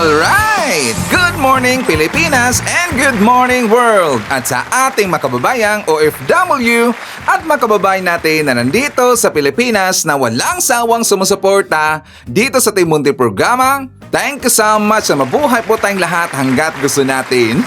Alright! Good morning Pilipinas and good morning world! At sa ating makababayang OFW at makababayan natin na nandito sa Pilipinas na walang sawang sumusuporta dito sa Team Munti programa, thank you so much na mabuhay po tayong lahat hanggat gusto natin.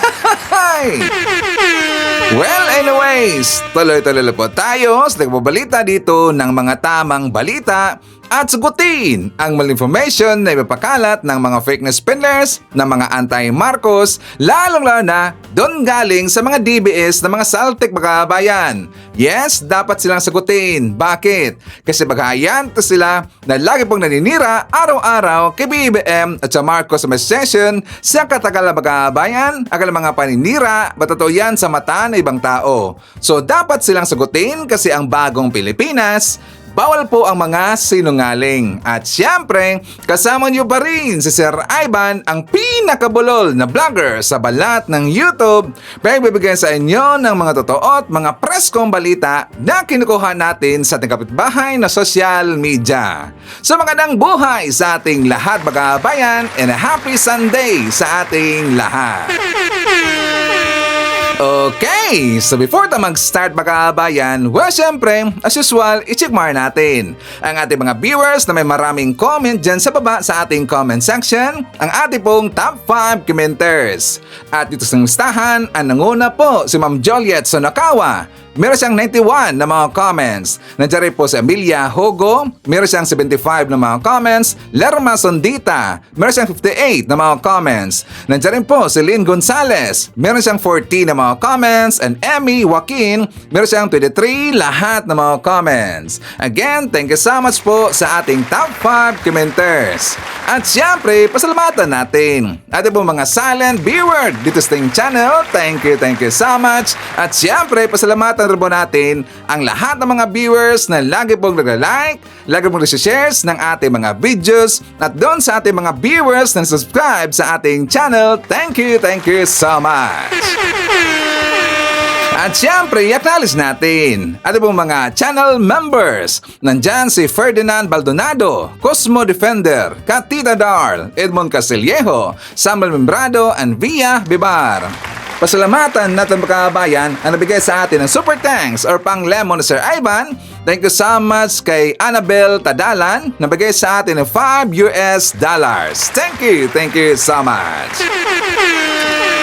Well, anyways, tuloy-tuloy po tayo sa nagbabalita dito ng mga tamang balita at sagutin ang maling information na ipapakalat ng mga fake news peddlers ng mga anti-Marcos, lalong-lalo na doon galing sa mga DBS na mga saltik magabayan. Yes, dapat silang sagutin. Bakit? Kasi bagayan to sila na lagi pong naninira araw-araw kay BBM at sa Marcos Administration sa katagal na magabayan, akala mga paninira, batotoo yan sa mata ng ibang tao. So dapat silang sagutin kasi ang bagong Pilipinas, bawal po ang mga sinungaling. At syempre, kasama niyo pa rin si Sir Ivan, ang pinakabulol na vlogger sa balat ng YouTube, para bibigyan sa inyo ng mga totoo at mga preskong balita na kinukuha natin sa ating kapitbahay na social media. So magandang buhay sa ating lahat mga kabayan and a happy Sunday sa ating lahat. Okay, so before tayo mag-start mga kabayan, well syempre, as usual, i-check mark natin ang ating mga viewers na may maraming comment dyan sa baba sa ating comment section, ang ating pong top 5 commenters. At dito sa listahan, ang nanguna po si Ma'am Joliet Sonakawa. Meron siyang 91 na mga comments. Nandiyan rin po si Amelia Hogo. Meron siyang 75 na mga comments. Lerma Sondita. Meron siyang 58 na mga comments. Nandiyan rin po si Lynn Gonzalez. Meron siyang 14 na mga comments. And Emmy Joaquin. Meron siyang 23 lahat na mga comments. Again, thank you so much po sa ating top 5 commenters. At syempre, pasalamatan natin ating po mga silent viewer dito sa ating channel. Thank you so much. At syempre, pasalamatan rin po natin ang lahat ng mga viewers na lagi pong nag-like, lagi pong nag-shares ng ating mga videos, at doon sa ating mga viewers na subscribe sa ating channel. Thank you so much. At syempre, i-acknowledge natin ating pong mga channel members. Nandyan si Ferdinand Baldonado, Cosmo Defender, Katita Darl, Edmond Castillejo, Samuel Membrado, and Via Bibar. Pasalamatan natin mga kabayan ang nabigay sa atin ng super thanks or pang lemon na Sir Ivan. Thank you so much kay Annabel Tadalan, nabigay sa atin ng $5. Thank you so much.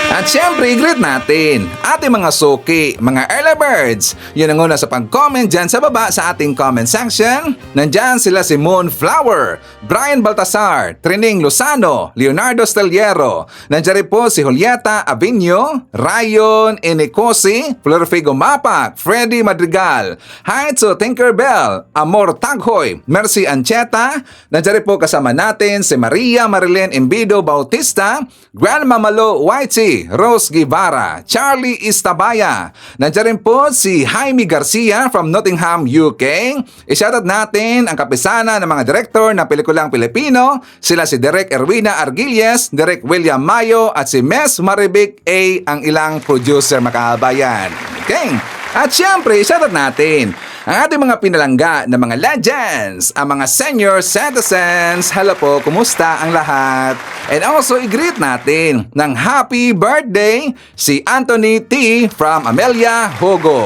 At syempre, i-greet natin ating mga suki, mga early birds. Yun ang una sa pag-comment dyan sa baba sa ating comment section. Nandyan sila si Moonflower, Brian Baltasar, Trining Lozano, Leonardo Steliero. Nandyan rin po si Julieta Avinio, Rayon Enecosi, Florfigo Mapak, Freddy Madrigal, Haitso Tinkerbell, Amor Taghoy, Mercy Ancheta. Nandyan rin po kasama natin si Maria Marilyn Imbido Bautista, Grandma Malo Whitey, Rose Guevara, Charlie Istabaya. Nandiyan rin po si Jaime Garcia from Nottingham, UK. I-shoutout natin ang kapisana ng mga direktor ng pelikulang Pilipino. Sila si Direk Erwina Argilles, Direk William Mayo, at si Mes Marivic A, ang ilang producer makabayan. Okay? At syempre, i-shoutout natin ang ating mga pinalangga na mga legends, ang mga senior citizens. Hello po, kumusta ang lahat? And also, i-greet natin ng happy birthday si Anthony T. from Amelia Hogo.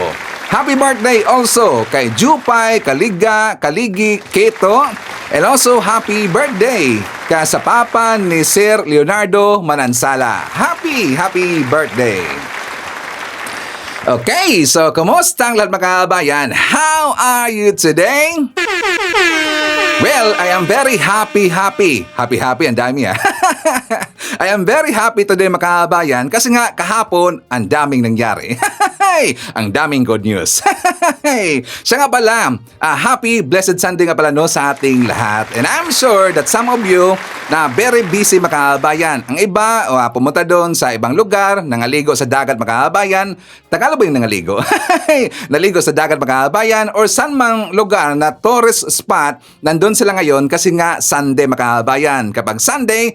Happy birthday also kay Jupay Kaliga, Kaligi Keto. And also, happy birthday ka sa papa ni Sir Leonardo Manansala. Happy birthday! Okay, so kumusta ang lahat mga kabayan? How are you today? Well, I am very happy. Happy, ang dami I am very happy today mga kabayan kasi nga kahapon ang daming nangyari. Ang daming good news. Siya nga pala, happy blessed Sunday nga pala no sa ating lahat. And I'm sure that some of you na very busy mga kabayan. Ang iba pumunta doon sa ibang lugar, nangaligo sa dagat mga kabayan. Tagalog ba yung nangaligo? Naligo sa dagat mga kabayan or saan mang lugar na tourist spot, nandun sila ngayon kasi nga Sunday mga kabayan. Kapag Sunday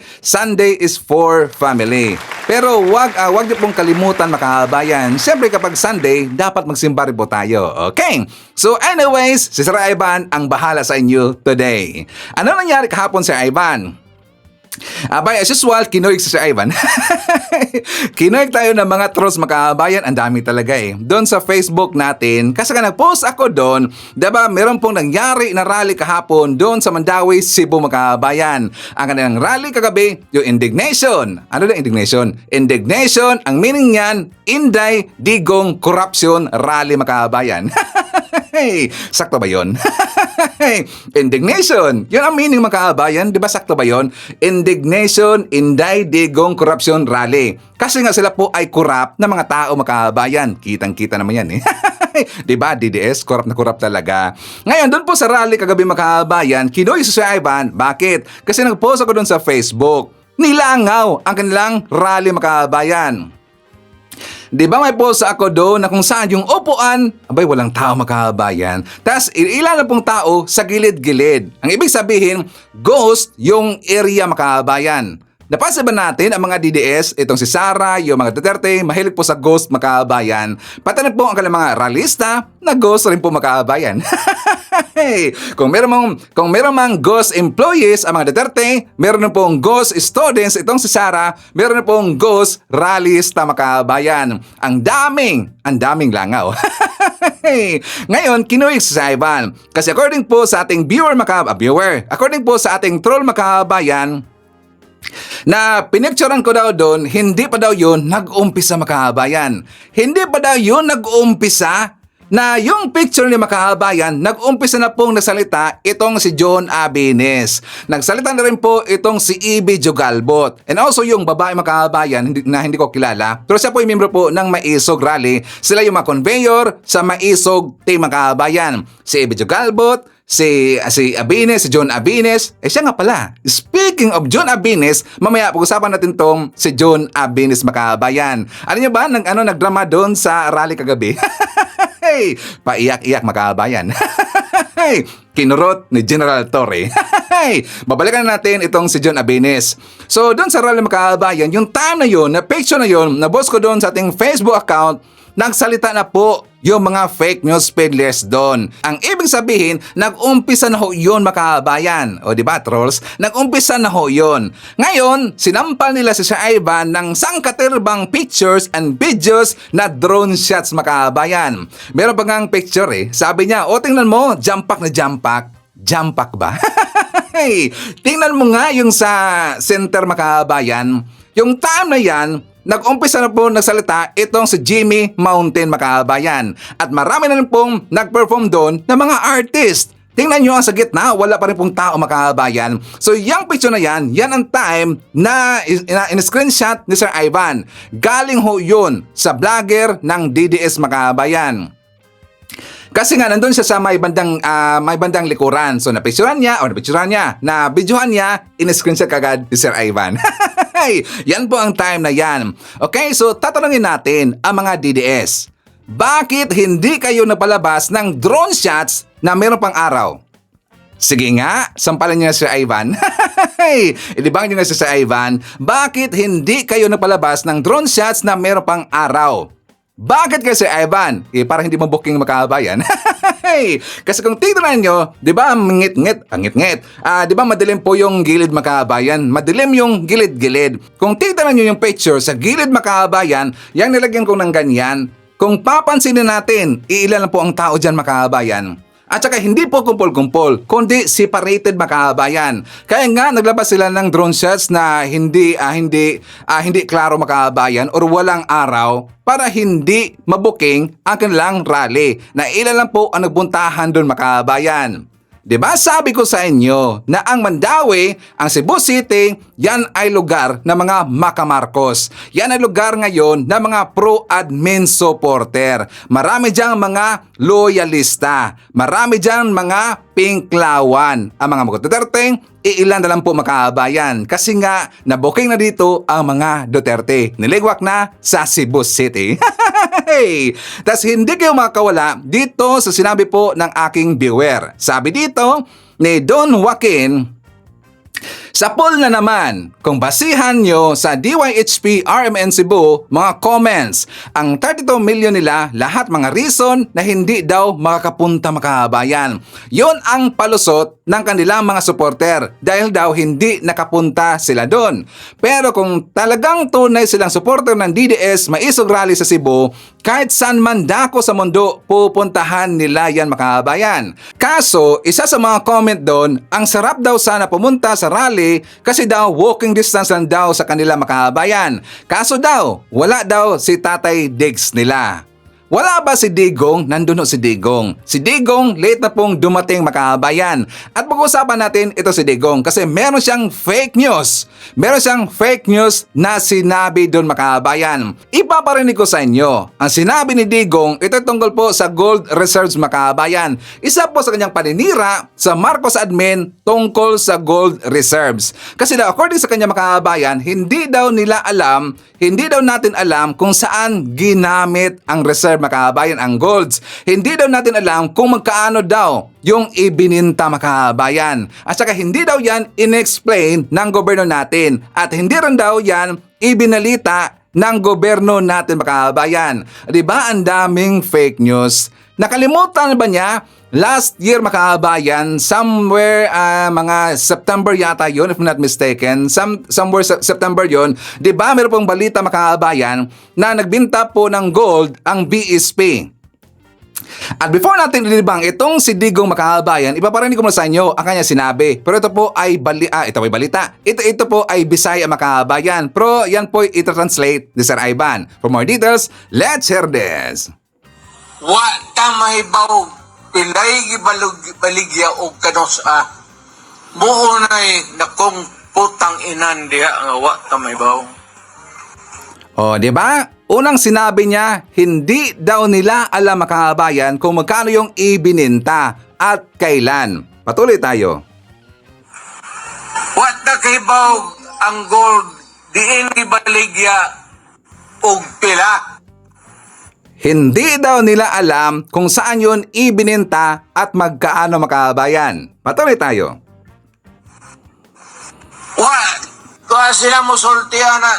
is for family. Pero wag niyo pong kalimutan mga kabayan. Siyempre kapag Sunday, dapat magsimba rin po tayo. Okay? So anyways, si Sir Ivan ang bahala sa inyo today. Ano nangyari kahapon Sir Ivan? Abay, as usual, kinuig si Sir Ivan. Kinuig tayo ng mga trolls makabayan. Ang dami talaga eh. Doon sa Facebook natin, kasi nga nag-post ako doon, diba, meron pong nangyari na rally kahapon doon sa Mandawi, Cebu makabayan. Ang kanilang rally kagabi, yung indignation. Ano na indignation? Indignation, ang meaning niyan, Inday Digong Corruption Rally makabayan. Hey, sakto ba yun? Indignation. Yun ang meaning makabayan. Di ba sakto ba yun? Indignation, Inday Digong Corruption Rally. Kasi nga sila po ay corrupt na mga tao makabayan. Kitang-kita naman yan eh. Di ba DDS? Corrupt na corrupt talaga. Ngayon, doon po sa rally kagabi makabayan, kinuha si Sir Ivan. Bakit? Kasi nag-post ako doon sa Facebook. Nilangaw ang kanilang rally makabayan. Di ba may post ako doon na kung saan yung upuan, abay walang tao makabayan. Tapos ilan na pong tao sa gilid-gilid. Ang ibig sabihin, ghost yung area makabayan. Napansin ba natin ang mga DDS, itong si Sara, yung mga Duterte, mahilig po sa ghost makabayan. Pati na po ang kanilang mga ralista na ghost rin po makabayan. Kung meron mang ghost employees ang mga Duterte, meron na pong ghost students, itong si Sara, meron na pong ghost rallyista makabayan. Ang daming langaw. Ngayon, kinuwig si Ivan. Kasi according po sa ating according po sa ating troll makabayan, na pinicturean ko daw doon, hindi pa daw yun nag-umpisa makabayan. Hindi pa daw yun nag-umpisa na yung picture ni makabayan, nag-umpisa na pong nagsalita itong si John Abines. Nagsalita na rin po itong si Ibi Jogalbot. And also yung babae makabayan na hindi ko kilala. Pero siya po yung membro po ng Maisog Rally. Sila yung mga conveyor sa Maisog Team Makabayan. Si Ibi Jogalbot, si Abines, si John Abines. Siya nga pala. Speaking of John Abines, mamaya pag-usapan natin tong si John Abines makabayan. Alam niyo ba, nagdrama doon sa rally kagabi? Paiyak-iyak makabayan. Kinurot ni General Torre. Babalikan natin itong si John Abines. So doon sa rally makabayan, yung time na yun, na picture na yun, na post ko doon sa ating Facebook account, nagsalita na po yung mga fake news peddlers doon. Ang ibig sabihin, nag-umpisa na ho yun makabayan. O diba trolls? Nag-umpisa na ho yun. Ngayon, sinampal nila si Sir Ivan ng sangkatirbang pictures and videos na drone shots makabayan. Meron pa ngang picture eh. Sabi niya, o tingnan mo, jump pack na jump pack. Jump pack ba? Tingnan mo nga yung sa center makabayan. Yung time na yan, nag-umpisa na po nagsalita itong si Jimmy Mountain makabayan. At marami na rin pong nag-perform doon na mga artist. Tingnan nyo ang sa gitna, wala pa rin pong tao makabayan. So yung picture na yan ang time na in-screenshot ni Sir Ivan. Galing ho yun sa vlogger ng DDS makabayan. Kasi nga nandun siya sa may bandang likuran. So napicturean niya, na videohan niya, in-screenshot kagad ni Sir Ivan. Yan po ang time na yan. Okay, so tatanungin natin ang mga DDS. Bakit hindi kayo napalabas ng drone shots na meron pang araw? Sige nga, sampalan niyo na si Ivan. Ilibang niyo na si Ivan. Bakit hindi kayo napalabas ng drone shots na meron pang araw? Bakit kasi Ivan? Para hindi mo booking makabayan. Kasi kung tignan nyo, di ba ang ngit-ngit? Di ba madilim po yung gilid makabayan? Madilim yung gilid-gilid. Kung tignan nyo yung picture sa gilid makabayan, yung nilagyan ko ng ganyan, kung papansinin natin, iilan lang po ang tao dyan makabayan. At saka hindi po kumpol-kumpol, kundi separated makabayan. Kaya nga naglabas sila ng drone shots na hindi klaro makabayan or walang araw para hindi mabuking ang kanilang rally na ilan lang po ang nagbuntahan doon makabayan. Diba sabi ko sa inyo na ang Mandawi, ang Cebu City, yan ay lugar ng mga makamarkos. Yan ay lugar ngayon ng mga pro-admin supporter. Marami diyang mga loyalista. Marami diyang mga pinklawan. Ang mga Duterte, iilan na lang po makabayan. Kasi nga, nabuking na dito ang mga Duterte. Niligwak na sa Cebu City. Tas hindi kayo makakawala dito sa sinabi po ng aking viewer. Sabi dito ni Don Joaquin, sa poll na naman, kung basihan nyo sa DYHP RMN Cebu, mga comments, ang 32 million nila, lahat mga reason na hindi daw makakapunta makabayan. Yon ang palusot ng kanilang mga supporter dahil daw hindi nakapunta sila doon. Pero kung talagang tunay silang supporter ng DDS Maisog Rally sa Cebu, kahit saan man dako sa mundo, pupuntahan nila yan mga kababayan. Kaso, isa sa mga comment doon, ang sarap daw sana pumunta sa rally kasi daw walking distance lang daw sa kanila mga kababayan. Kaso daw, wala daw si Tatay Diggs nila. Wala ba si Digong? Nandun si Digong. Si Digong, late na pong dumating makabayan. At pag-usapan natin ito si Digong kasi meron siyang fake news. Meron siyang fake news na sinabi doon makabayan. Ipaparinig ko sa inyo. Ang sinabi ni Digong, ito tungkol po sa gold reserves makabayan. Isa po sa kanyang paninira sa Marcos admin tungkol sa gold reserves. Kasi daw, according sa kanyang makabayan, hindi daw natin alam kung saan ginamit ang reserve makabayan, ang golds. Hindi daw natin alam kung magkaano daw yung ibininta makabayan. At saka hindi daw yan inexplain ng gobyerno natin. At hindi rin daw yan ibinalita ng gobyerno natin makabayan. Diba ang daming fake news? Nakalimutan ba niya? Last year makabayan, somewhere mga September yata yon if not mistaken, somewhere September yon, 'di ba meron pong balita makabayan na nagbinta po ng gold ang BSP. At before natin ilibang itong si Digong makabayan, ipaparinig ko muna sa inyo ang kanya sinabi. Pero ito po ay balita. Ito po ay Bisaya makabayan. Pero yan po ito-translate ni Sir Ivan. For more details, let's hear this. Wa ta mahibaw pilay gibaligya og kanos buo nay nakong putang inan diha nga wa ta mahibaw. O, di ba? Unang sinabi niya, hindi daw nila alam makabayan kung magkano yung ibininta at kailan. Patuloy tayo. Wa ta kahibaw ang gold diin gibaligya og pila. Hindi daw nila alam kung saan yun ibininta at magkaano makabayan. Patuloy tayo. Wa sila mo sultihan na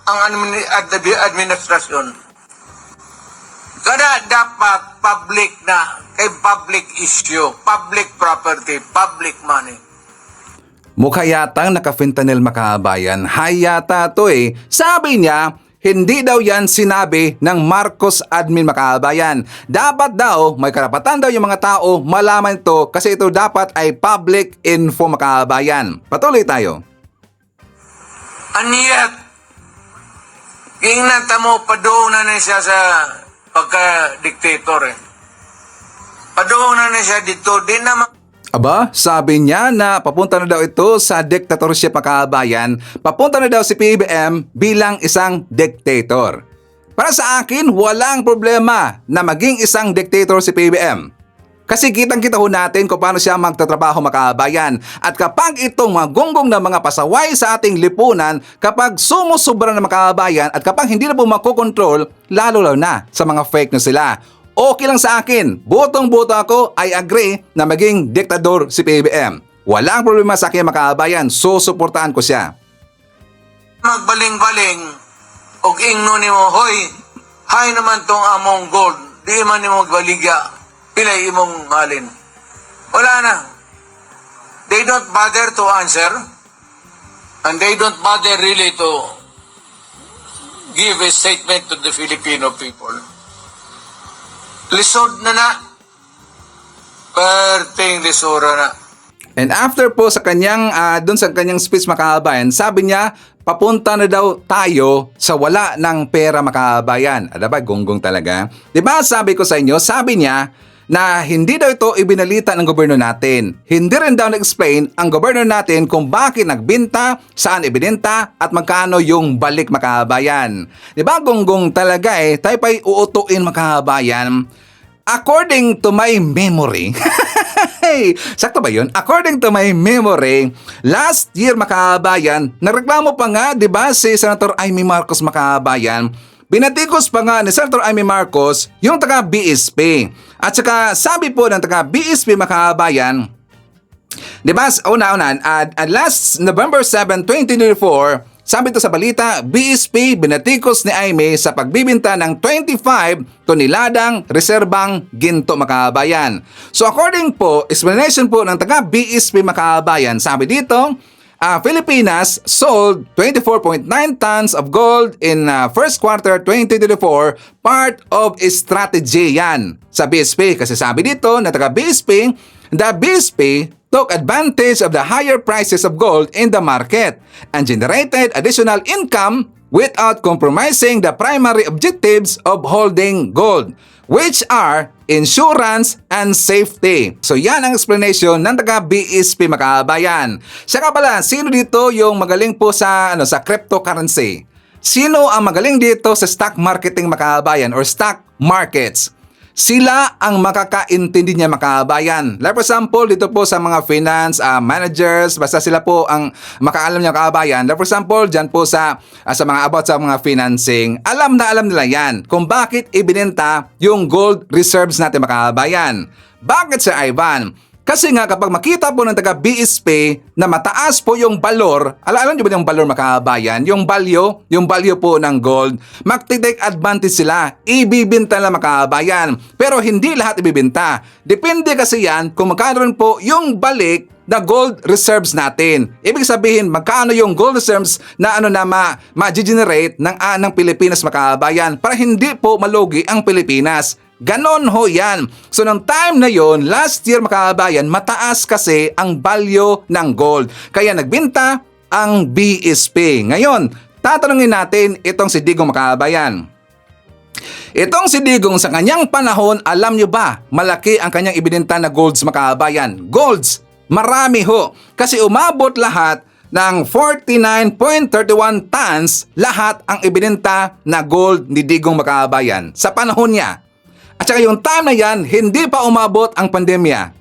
ang administrasyon. Kada dapat public na, kay public issue, public property, public money. Mukha yatang naka-fentanyl makabayan. Hay yata to eh. Sabi niya, hindi daw yan sinabi ng Marcos admin makabayan. Dapat daw, may karapatan daw yung mga tao malaman ito kasi ito dapat ay public info makabayan. Patuloy tayo. Aniyat, ingnan mo, padoon na siya sa pagka-dictator eh. Padoon na siya dito, di naman. Aba, sabi niya na papunta na daw ito sa dictatorship makabayan. Papunta na daw si PBM bilang isang dictator. Para sa akin, walang problema na maging isang dictator si PBM. Kasi kitang-kita ho natin kung paano siya magtatrabaho makabayan. At kapag itong mga gonggong na mga pasaway sa ating lipunan, kapag sumusobra na makabayan at kapag hindi na po makokontrol, lalo na sa mga fake news sila. Okay lang sa akin, butong-buto ako ay agree na maging diktador si PBM. Walang problema sa akin makabayan, susuportahan ko siya. Magbaling-baling, og ingno ni mo, hoy, hay naman tong among gold, di man ni mo magbaligya. Pilay imong halin. Wala na. They don't bother to answer. And they don't bother really to give a statement to the Filipino people. Lisod na. Perting lisura na. And after po sa kanyang, dun sa kanyang speech makabayan, sabi niya, papunta na daw tayo sa wala ng pera makabayan. Ano ba, gonggong talaga? Diba sabi ko sa inyo, sabi niya, na hindi daw ito ibinalita ng gobyerno natin. Hindi rin daw na-explain ang gobyerno natin kung bakit nagbinta, saan ibinenta, at magkano yung balik makabayan. Diba gonggong talaga eh, tayo pa'y uutuin makabayan. According to my memory, sakto ba yun? According to my memory, last year makabayan, nareklamo pa nga, diba si Senator Amy Marcos makabayan, binatikos pa nga ni Senator Amy Marcos yung taga-BSP. At saka sabi po ng taga-BSP makabayan, diba, last November 7, 2024, Sabi ito sa balita, BSP binatikos ni Aimee sa pagbibinta ng 25 toneladang reserbang ginto mga kababayan. So according po, explanation po ng taga BSP mga kababayan, sabi dito, Pilipinas sold 24.9 tons of gold in first quarter 2024, part of a strategy yan sa BSP. Kasi sabi dito na taga BSP, the BSP took advantage of the higher prices of gold in the market and generated additional income without compromising the primary objectives of holding gold, which are insurance and safety. So yan ang explanation ng taga BSP mga kabayan. Siya pala, sino dito yung magaling po sa cryptocurrency? Sino ang magaling dito sa stock marketing mga kabayan or stock markets? Sila ang makakaintindi niya mga kabayan. Like for example, dito po sa mga finance managers, basta sila po ang makaalam niya mga kabayan. Like for example, dyan po sa mga about sa mga financing, alam na alam nila yan kung bakit ibinenta yung gold reserves natin mga kabayan. Bakit Sir Ivan? Kasi nga kapag makita po ng taga BSP na mataas po yung valor, alam niyo ba yung valor mga kabayan? Yung value po ng gold, mag-take advantage sila, ibibinta lang mga kabayan. Pero hindi lahat ibibinta. Depende kasi yan kung magkano rin po yung balik na gold reserves natin. Ibig sabihin, magkano yung gold reserves na ma-generate ng Pilipinas mga kabayan para hindi po malugi ang Pilipinas. Ganon ho yan. So nung time na yon, last year mga kababayan, mataas kasi ang value ng gold. Kaya nagbinta ang BSP. Ngayon, tatanungin natin itong si Digong mga kababayan. Itong si Digong sa kanyang panahon, alam nyo ba, malaki ang kanyang ibinenta na golds mga kababayan. Golds, marami ho. Kasi umabot lahat ng 49.31 tons lahat ang ibinenta na gold ni Digong mga kababayan sa panahon niya. At saka yung time na yan, hindi pa umabot ang pandemya.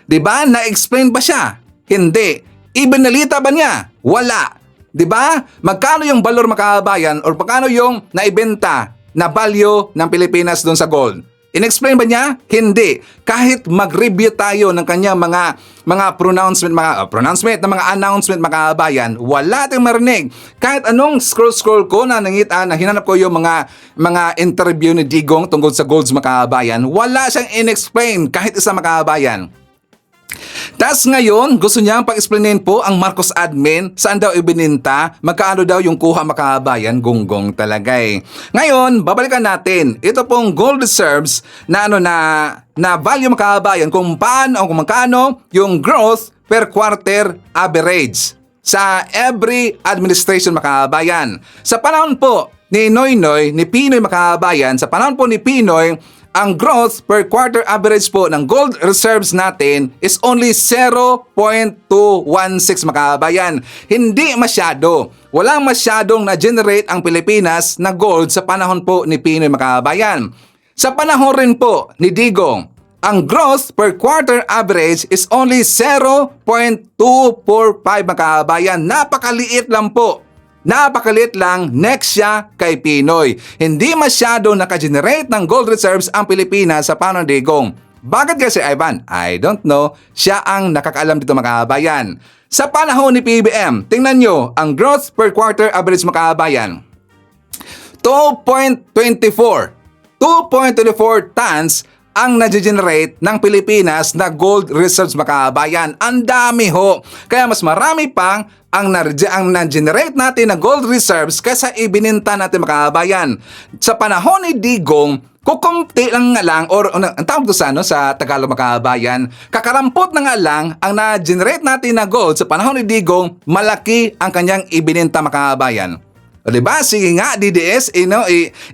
Diba? Na-explain ba siya? Hindi. Ibinalita ba niya? Wala. Diba? Magkano yung valor mga kababayan or magkano yung naibenta na value ng Pilipinas doon sa gold? In-explain ba niya? Hindi. Kahit mag-review tayo ng kanyang mga pronouncement ng mga announcement mga kababayan, wala tayong marinig. Kahit anong scroll ko na hinanap ko yung mga interview ni Digong tungkol sa golds mga kababayan, wala siyang in-explain kahit isa mga kababayan. Tas ngayon, gusto niyang pag-explainin po ang Marcos admin, saan daw ibininta, magkaano daw yung kuha mga kababayan, gunggong talaga eh. Ngayon, babalikan natin, ito pong gold reserves na value mga kababayan kung magkano yung growth per quarter average sa every administration mga kababayan. Sa panahon po ni Noynoy, ni Pinoy mga kababayan, sa panahon po ni Pinoy, ang growth per quarter average po ng gold reserves natin is only 0.216 mga kababayan. Hindi masyado. Walang masyadong na-generate ang Pilipinas na gold sa panahon po ni Pinoy mga kababayan. Sa panahon rin po ni Digong, ang growth per quarter average is only 0.245 mga kababayan. Napakaliit lang po. Napakaliit lang next siya kay Pinoy. Hindi masyado nakagenerate ng gold reserves ang Pilipinas sa panahon ni Digong. Bakit kasi Ivan? I don't know. Siya ang nakakaalam dito mga kababayan. Sa panahon ni PBM, tingnan nyo ang growth per quarter average mga kababayan. 2.24 tons ang na-generate ng Pilipinas na gold reserves mga kababayan. Ang dami ho. Kaya mas marami pang ang na-generate natin na gold reserves kaysa ibininta natin mga kababayan. Sa panahon ni Digong, kukunti lang nga lang, or ang tawag doon sa Tagalog mga kababayan, kakarampot na nga lang ang na-generate natin na gold sa panahon ni Digong, malaki ang kanyang ibininta mga kababayan. O diba? Sige nga, DDS,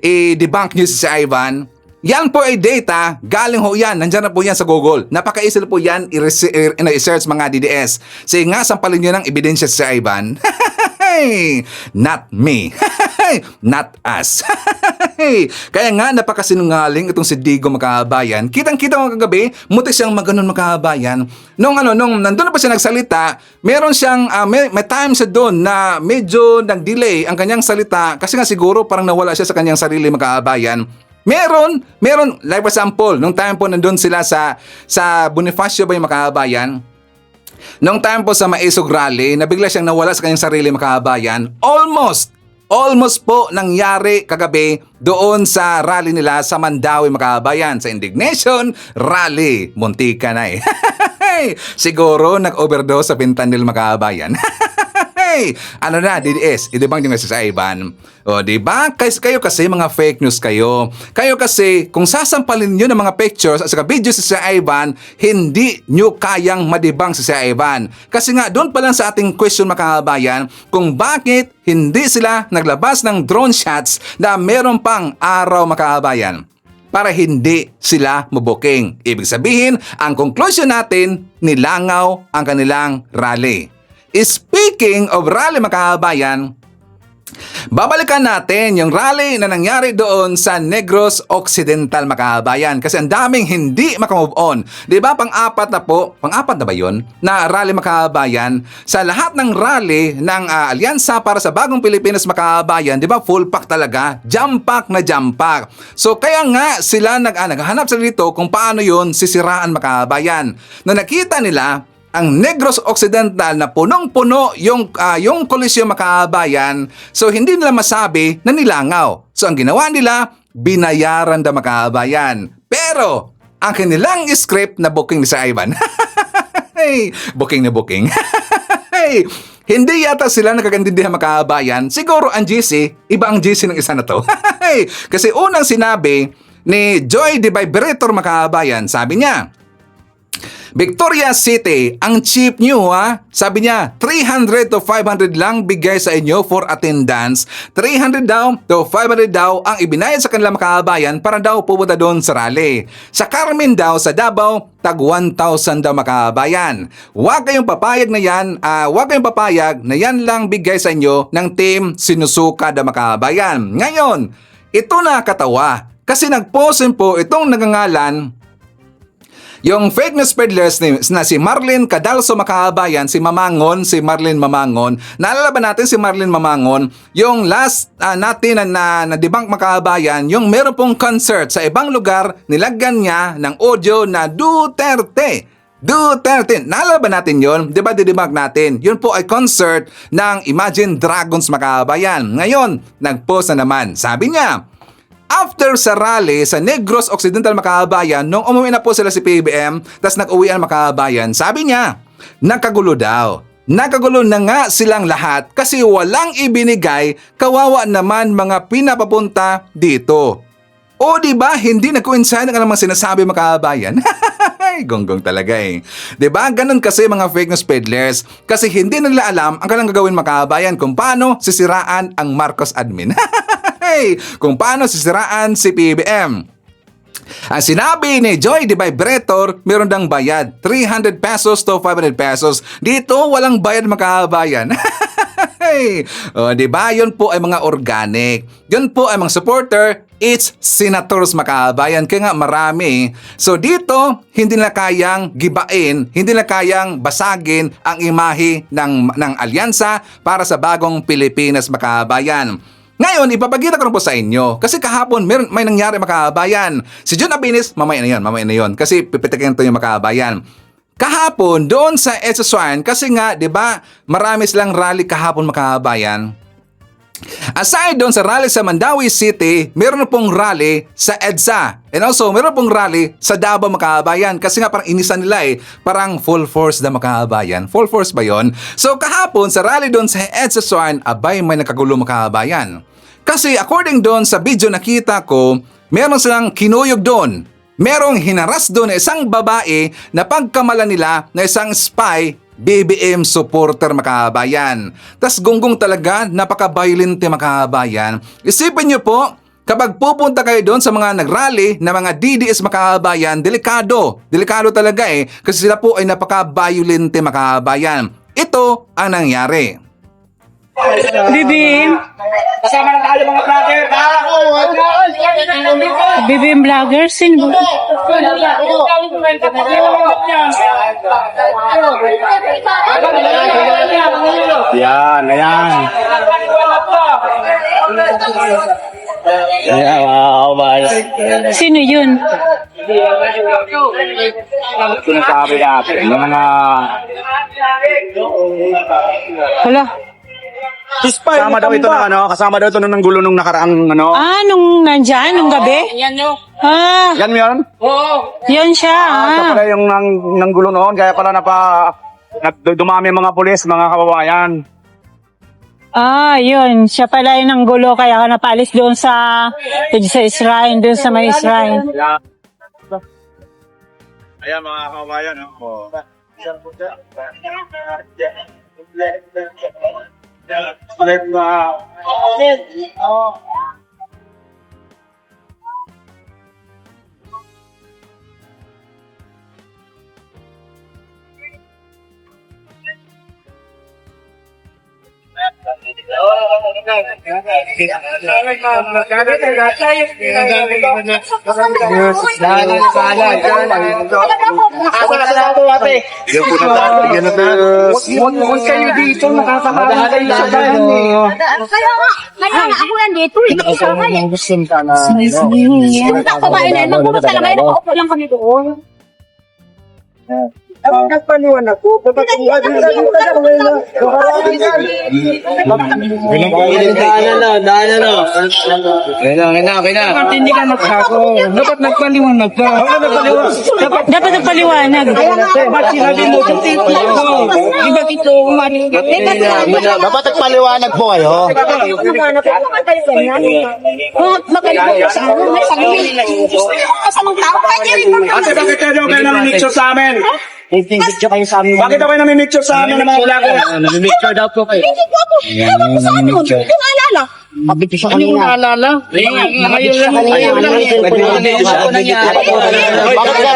i-debunk nyo si Ivan. Yan po ay data, galing ho yan, nandyan na po yan sa Google. Napaka-easy po yan i-search mga DDS. Sige nga, sampalin nyo ng ebidensya sa Ivan. Not me. Not us. Kaya nga, napakasinungaling itong si Digong mga kababayan. Kitang-kita mga kagabi, muti siyang maganon mga kababayan. Nung nandun na pa siya nagsalita, meron siyang, may time siya doon na medyo nag-delay ang kanyang salita kasi nga siguro parang nawala siya sa kanyang sarili mga kababayan. Meron, like for example, nung time po nandun sila sa Bonifacio ba yung mga kababayan, Nung time po sa Maisog Rally, na bigla siyang nawala sa kanyang sarili mga kababayan, almost po nangyari kagabi doon sa rally nila sa Mandawi mga kababayan, sa Indignation Rally. Muntika na eh. Siguro nag-overdose sa Fentanyl mga kababayan. Ano na, DDS, idibang nyo nga si Ivan. O, diba? Kayo kasi mga fake news kayo. Kayo kasi, kung sasampalin nyo ng mga pictures at saka videos si Ivan, hindi nyo kayang madibang si Ivan. Kasi nga, doon pa lang sa ating question mga kababayan, kung bakit hindi sila naglabas ng drone shots na meron pang araw mga kababayan para hindi sila mabuking. Ibig sabihin, ang conclusion natin, nilangaw ang kanilang rally. Speaking of rally mga kababayan, babalikan natin yung rally na nangyari doon sa Negros Occidental mga kababayan kasi ang daming hindi makamove on. Diba pang-apat na ba yun na rally mga kababayan? Sa lahat ng rally ng Alyansa para sa Bagong Pilipinas mga kababayan, diba full pack talaga, jump pack na jump pack. So kaya nga sila naghahanap sila dito kung paano yun sisiraan mga kababayan. Na nakita nila ang Negros Occidental na punong-puno yung kolisyon mga kababayan, so hindi nila masabi na nilangaw. So ang ginawa nila, binayaran na mga kababayan. Pero ang kanilang script na booking ni Sir Ivan, booking na booking, hindi yata sila nakagantindihan mga kababayan. Siguro ang GC, iba ang GC ng isa na to. Kasi unang sinabi ni Joy the Vibrator mga kababayan, sabi niya, Victoria City, ang cheap nyo sabi niya, 300 to 500 lang bigay sa inyo for attendance. 300 daw to 500 daw ang ibinayad sa kanilang makabayan para daw pupunta doon sa rally. Sa Carmen daw, sa Davao, tag 1,000 daw makabayan. Huwag kayong papayag na yan lang bigay sa inyo ng team Sinusuka daw makabayan. Ngayon, ito nakakatawa kasi nag-post po itong nagangalan yung fake news peddlers na si Marlene Cadalso makabayan, si Marlene Mamangon. Naalala ba natin si Marlene Mamangon? Yung last natin na debunk makabayan, yung meron pong concert sa ibang lugar, nilagyan niya ng audio na Duterte. Naalala ba natin yun? Diba didebunk natin? Yun po ay concert ng Imagine Dragons makabayan. Ngayon, nag-post na naman. Sabi niya, after sa rally sa Negros Occidental makabayan, nung umuwi na po sila si PBM, tas nag-uwian makabayan, sabi niya, nakagulo daw. Nakagulo na nga silang lahat kasi walang ibinigay, kawawa naman mga pinapapunta dito. O diba, hindi nag-coincide ang mga sinasabi makabayan? Gonggong talaga eh. Diba, ganun kasi mga fake news peddlers kasi hindi nila alam ang kanilang gagawin makabayan kung paano sisiraan ang Marcos admin. Kung paano sisiraan si PBM. Ang sinabi ni Joy the Vibrator, meron dang bayad 300 pesos to 500 pesos. Dito walang bayad makabayan. O, diba? Yun po ay mga organic. Yun po ay mga supporter. It's senators makabayan. Kaya nga marami. So dito, hindi na kayang gibain, hindi na kayang basagin ang imahe ng alyansa para sa Bagong Pilipinas makabayan. Ngayon, ipapakita ko rin po sa inyo. Kasi kahapon, may nangyari makabayan. Si Jun Abinis, mamaya na yun. Kasi pipitikin ito yung makabayan. Kahapon, doon sa Etsusuan, kasi nga, di ba, marami silang rally kahapon makabayan. Aside doon sa rally sa Mandawi City, meron pong rally sa EDSA. And also, meron pong rally sa Davao makabayan. Kasi nga parang inisan nila parang full force na makabayan. Full force ba yon? So kahapon, sa rally doon sa EDSA, abay may nakagulo makabayan. Kasi according doon sa video nakita ko, meron silang kinuyog doon. Merong hinaras doon na isang babae na pagkamala nila na isang spy, BBM supporter makabayan. Tas gonggong talaga, napaka-violente makabayan. Isipin nyo po, kapag pupunta kayo doon sa mga nagrally na mga DDS makabayan, delikado. Delikado talaga kasi sila po ay napaka-violente makabayan. Ito ang nangyari. BBM. Kasama na tayo mga vlogger. BBM vlogger, sino? Yan, ayan. Ayan, wow, man. Sino yun? Sinasabi natin, yung mga... Hala. Kasama daw ito ng ano, kasama daw ito ng gulo nung nakaraang ano. Ah, nung nandyan, nung gabi? Yan no. Ah, Yan yun? yan siya. Ito Ah. pala yung nang gulo noon, kaya pala dumami ang mga pulis, mga kababayan. Ah, yun. Siya pala yung nanggulo kaya ka napalis doon sa shrine, doon sa may shrine. Ayan mga kababayan. Huwag kayo dito, nakakabahan kayo sa bayan eh. Kaya nga ako yan dito. Hindi ko sama eh. Ang babae na yun, magpupunta lang kayo, nakaupo lang kami doon. Ang nagpaliwanag ko, hindi ka nagsako. Dapat nagpaliwanag ka. Dapat nagpaliwanag. Dapat sinabi mo, di ba ito, Dapat nagpaliwanag po kayo. Magaling sa ano, may pag-ibig. Kasamang tao, kaya rin naman. Ate, bakit kayo namimicture sa amin? Bakit ako namimicture sa amin ng mga vlogger? Namimicture daw po kayo. Hindi po ako. Ewan ko sa ano. Hindi ko maalala. Mabigti siya kanina. naalala? Ngayon lang. Bakit ka?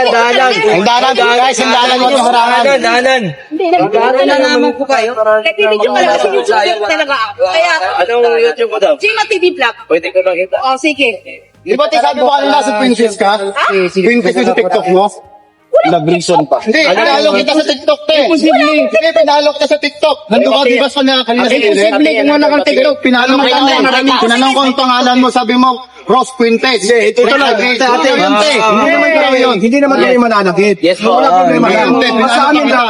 Ang dalan. Guys, ang dalan mo ito harangan. Hindi, naman po kayo. Nagbibidyo ka lang kasi YouTube talaga ako. Kaya, Anong YouTube mo daw? Gima TV Vlog. Pwede ko makita. O, sige. Di ba sabi mo kanina sa Princess ka? Princess sa TikTok mo? Nag-reason pa. Hindi, pinalo kita sa TikTok, te. Hindi, pinalo kita sa TikTok. Nandun ka, di ba sa kanina sa Imposible kung wala kang TikTok. Pinalo mo kami. Tinanong ko ang pangalan mo, sabi mo, Ross Fuentes. Ito lang. Ate, hindi naman ikaw yun. Hindi naman kami mananakit. Yes po. Wala problema yan. Basta amin na,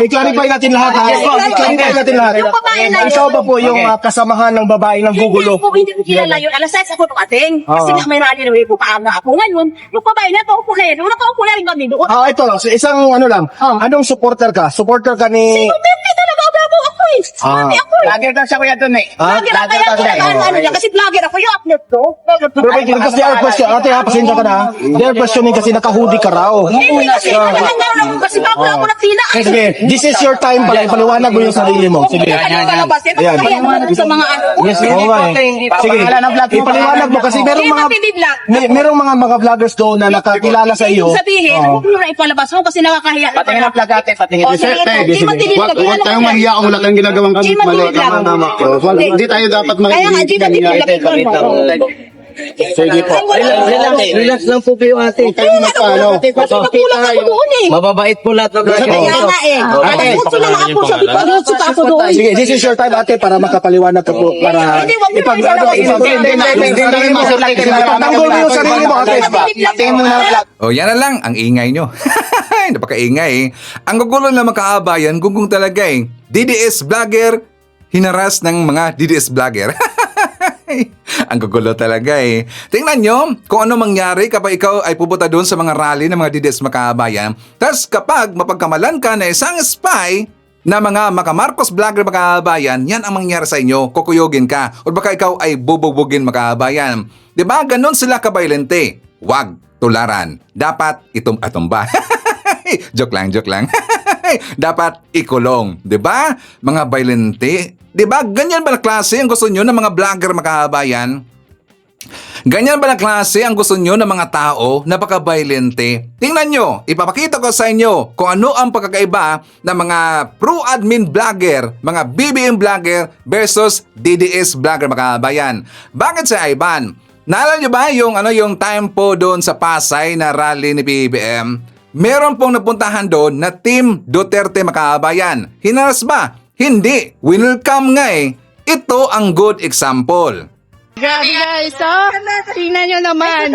i-clarify natin lahat ha. I-clarify natin lahat. Yung babae na yun. Ikaw ba po yung kasamahan ng babae ng gugulo? Hindi ko kilala yun. Alas 6 ako dumating. Kasi nga may rally na may pupaan na ako. Ngayon, yung babae na to, upo na yun. Nakaupo na rin kami doon. Ito, isang ano lang. Anong supporter ka? Supporter ka ni... Hindi talaga bravo ako eh. Sabi ako eh. Vlogger daw siya kuya doon eh. Vlogger ako kaya ano niya. Kasi vlogger ako yung upload ko. Pero kasi they are question, ate ha, pasensya ka na. They are questioning kasi naka-hoodie ka raw. Hindi kasi naman ako kasi bago ako nagtila. Sige, this is your time pala. Ipaliwanag mo yung sarili mo. Sige. Ayan. Sa mga ano. Yes, oo nga eh. Sige, ipaliwanag mo kasi merong mga vloggers doon na nakakilala sa iyo. Sabihin, huwag mo na ipalabas mo kasi nakakahiya. Patingin ang vlog ate, patingin. O, sige, Gima TV Vlog. Huwag tayong mahiya kung wala tayong ginagawang kami. Gima TV Vlog. Hindi tayo dapat Kaya nga, Gima TV Vlog. Sige po. Relax lang po kayo ate. Kayo magpano. Kasi nakulang ako doon eh. Mababait po lahat ng vlogger. Kaya nga eh. Nagputso lang ako. Sabi ko, nagputso ako doon. Sige, this is your time ate para makapaliwanag ka po. Para Hindi, wag mo na ipagtanggol mo yung sarili mo ate. Tingin mo na vlog. O yan na lang, ang ingay nyo. Napakaingay eh. Ang gugulo na makaabayan, gugong talaga eh. DDS vlogger, hinaras ng mga DDS vlogger. Ang gugulo talaga eh. Tingnan nyo kung ano mangyari kapag ikaw ay pupunta doon sa mga rally ng mga DDS makaabayan. Tapos kapag mapagkamalan ka na isang spy na mga makamarcos vlogger makaabayan, yan ang mangyari sa inyo. Kukuyogin ka. O baka ikaw ay bubugbugin makaabayan. Diba? Ganon sila kabailente. Wag tularan. Dapat atumba. Joke lang. Dapat ikulong. Diba? Mga bailente. Diba? Ganyan ba na klase ang gusto nyo ng mga vlogger makaabayan? Ganyan ba na klase ang gusto nyo ng mga tao na pagka-violente? Tingnan nyo, ipapakita ko sa inyo kung ano ang pagkakaiba ng mga pro-admin vlogger, mga BBM vlogger versus DDS vlogger makaabayan. Bakit si Ivan? Naalala nyo ba yung time po doon sa Pasay na rally ni BBM? Meron pong napuntahan doon na Team Duterte makaabayan. Hinaras ba? Hindi. Welcome nga eh. Ito ang good example. Grabe guys, oh. Tingnan nyo naman.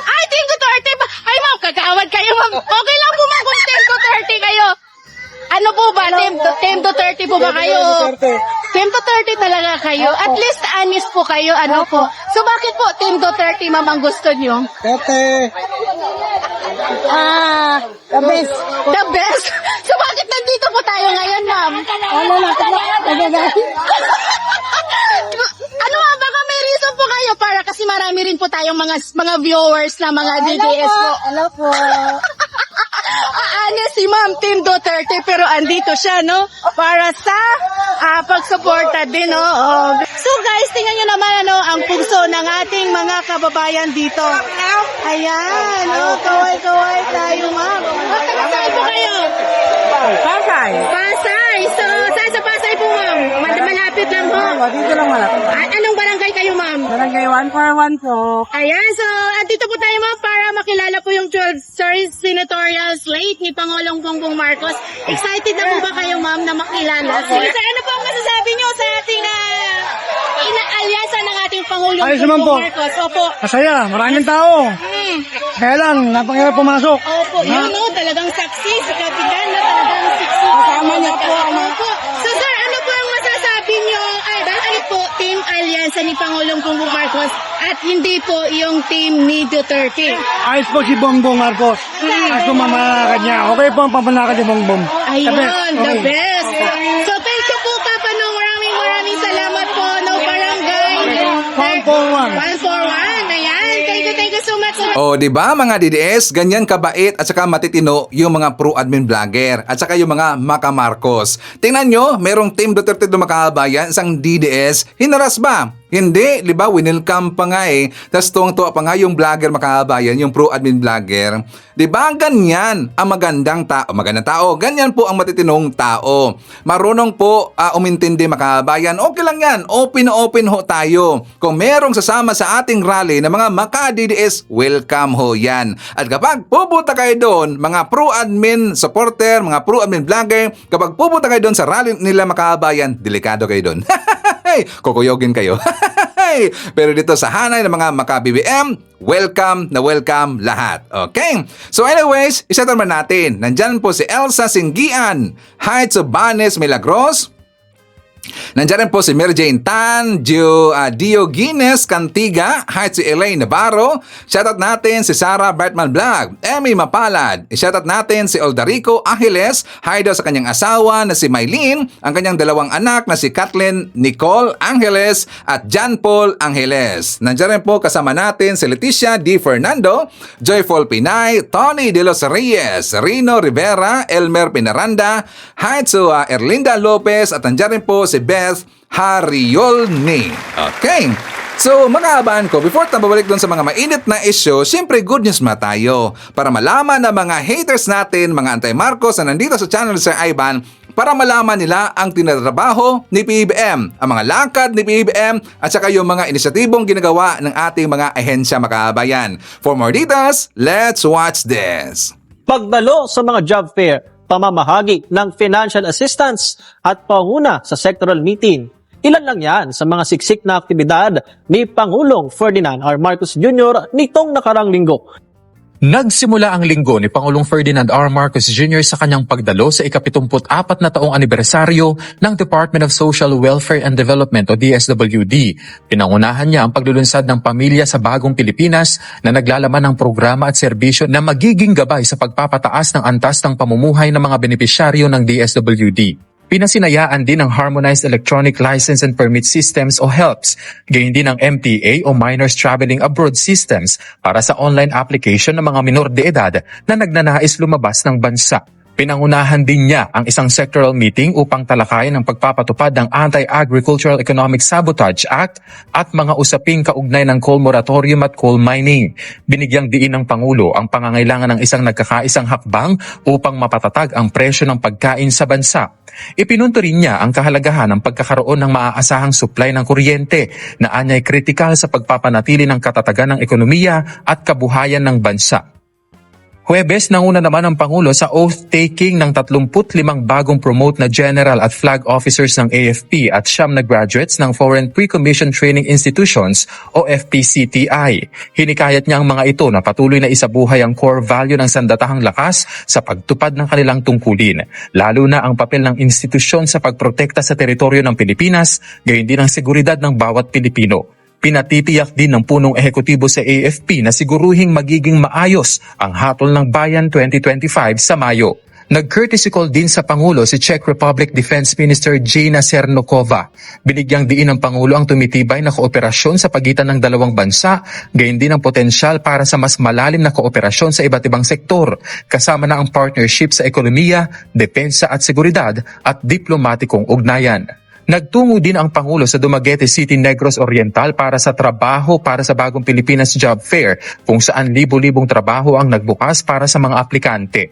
Ay, Team Duterte ba? Ay, ma'am, kagawad kayo, ma'am. Okay lang po, ma'am, kung Team Duterte kayo. Ano po ba? Team Duterte po ba kayo? Team Duterte talaga kayo. At least honest po kayo, ano po. So, bakit po Team Duterte, ma'am, ang gusto nyo? The best. The best? So, bakit nandito po tayo ngayon, ma'am? Ano nga, baka may reason po kayo para kasi marami rin po tayong mga viewers na mga DDS po. Hello po. Si Ma'am Team Duterte pero andito siya, no? Para sa pagsuporta din, no? Oh. So guys, tingnan nyo naman, ano, ang puso ng ating mga kababayan dito. Ayan, oh, kaway-kaway tayo, ma'am. Saan po kayo? Pasay. Pasay. So, saan sa Pasay po, ma'am? Malapit lang po. Dito lang malapit. Anong barangay kayo, ma'am? Barangay 141 po. Ayan, so andito po tayo, ma'am, para makilala po yung 12th senatorial slate ni Pangulong Bongbong Marcos. Excited na po ba kayo, ma'am, na makilala? Sige, sir, ano po ang masasabi niyo sa ating inaalyansa ng ating Pangulong Ayos naman Bongbong po. Marcos? Opo. Masaya, maraming tao. Kaya lang, napakahirap pumasok. Opo, yun, no, talagang saksi sa kapitan na talagang saksi. Kasama niya po ang mga... Opo. So, sir, ano po ang masasabi niyo? Ay, bakit po Team Alyansa ni Pangulong Bongbong Marcos at hindi po yung team ni Duterte? Ayos po si Bongbong Marcos. At pamamalakad niya. Okay po ang pamamalakad ni Bongbong. Ayun, the Okay. best. So, thank you po, Papa, no, maraming salamat po, no, barangay. 141. 141, ayan. Thank you so much. O, di ba mga DDS, ganyan kabait at saka matitino yung mga pro-admin vlogger at saka yung mga maka-Marcos. Tingnan nyo, merong Team Duterte na makabayan, isang DDS, hinaras ba? Hindi, di ba? Winelcome pa nga eh. Tapos tuwang-tuwa pa nga yung vlogger makabayan, yung pro-admin vlogger. Di ba? Ganyan ang magandang tao. Ganyan po ang matitinong tao. Marunong po umintindi makabayan. Okay lang yan. Open ho tayo. Kung merong sasama sa ating rally na mga maka-DDS, welcome ho yan. At kapag pupunta kayo doon, mga pro-admin supporter, mga pro-admin vlogger, kapag pupunta kayo doon sa rally nila makabayan, delikado kayo doon. Kukuyogin kayo. Pero dito sa hanay ng mga maka-BBM, welcome na welcome lahat. Okay? So anyways, isa naman natin. Nandyan po si Elsa Singgian, Heights of Banes Milagros. Nandiyan rin po si Mary Jane Tan, Diogenes Cantiga, hi si Elaine Navarro. Shoutout natin si Sarah Bertman Vlog, Emmy Mapalad. Shoutout natin si Oldarico Angeles, hi daw sa kanyang asawa na si Maylene, ang kanyang dalawang anak na si Kathleen Nicole Angeles at John Paul Angeles. Nandiyan rin po kasama natin si Leticia D. Fernando, Joyful Pinay, Tony De Los Reyes, Rino Rivera, Elmer Pinaranda, hi to Erlinda Lopez at nandiyan rin po si Beth Hariolni. Okay. So, mga kabahan ko, before tayo babalik doon sa mga mainit na issue, syempre good news na tayo para malaman ng mga haters natin, mga anti-Marcos na nandito sa channel Sir Ivan, para malaman nila ang tinatrabaho ni PBBM, ang mga lakad ni PBBM at saka yung mga inisyatibong ginagawa ng ating mga ahensya makabayan. For more details, let's watch this. Pagdalo sa mga job fair, pamamahagi ng financial assistance at panguna sa sectoral meeting. Ilan lang yan sa mga siksik na aktibidad ni Pangulong Ferdinand R. Marcos Jr. nitong nakarang linggo. Nagsimula ang linggo ni Pangulong Ferdinand R. Marcos Jr. sa kanyang pagdalo sa ika-74 na taong anibersaryo ng Department of Social Welfare and Development o DSWD. Pinangunahan niya ang paglulunsad ng pamilya sa bagong Pilipinas na naglalaman ng programa at serbisyo na magiging gabay sa pagpapataas ng antas ng pamumuhay ng mga benepisyaryo ng DSWD. Pinasinayaan din ang Harmonized Electronic License and Permit Systems o HELPS, gayon din ang MTA o Minors Traveling Abroad Systems para sa online application ng mga minor de edad na nagnanais lumabas ng bansa. Pinangunahan din niya ang isang sectoral meeting upang talakayin ang pagpapatupad ng Anti-Agricultural Economic Sabotage Act at mga usaping kaugnay ng coal moratorium at coal mining. Binigyang diin ng Pangulo ang pangangailangan ng isang nagkakaisang hakbang upang mapatatag ang presyo ng pagkain sa bansa. Ipinunto rin niya ang kahalagahan ng pagkakaroon ng maaasahang supply ng kuryente na anyay kritikal sa pagpapanatili ng katatagan ng ekonomiya at kabuhayan ng bansa. Huwebes, nanguna naman ang Pangulo sa oath-taking ng 35 bagong promote na general at flag officers ng AFP at 9 na graduates ng Foreign Pre-Commissioned Training Institutions o FPCTI. Hinikayat niya ang mga ito na patuloy na isabuhay ang core value ng sandatahang lakas sa pagtupad ng kanilang tungkulin, lalo na ang papel ng institusyon sa pagprotekta sa teritoryo ng Pilipinas, gayon din ang seguridad ng bawat Pilipino. Pinatitiyak din ng punong ehekutibo sa AFP na siguruhing magiging maayos ang hatol ng bayan 2025 sa Mayo. Nag-courtesy call din sa Pangulo si Czech Republic Defense Minister Jana Cernokova. Binigyang diin ng Pangulo ang tumitibay na kooperasyon sa pagitan ng dalawang bansa, gayon din ang potensyal para sa mas malalim na kooperasyon sa iba't ibang sektor, kasama na ang partnership sa ekonomiya, depensa at seguridad at diplomatikong ugnayan. Nagtungo din ang Pangulo sa Dumaguete City, Negros Oriental para sa trabaho para sa Bagong Pilipinas Job Fair, kung saan libo-libong trabaho ang nagbukas para sa mga aplikante.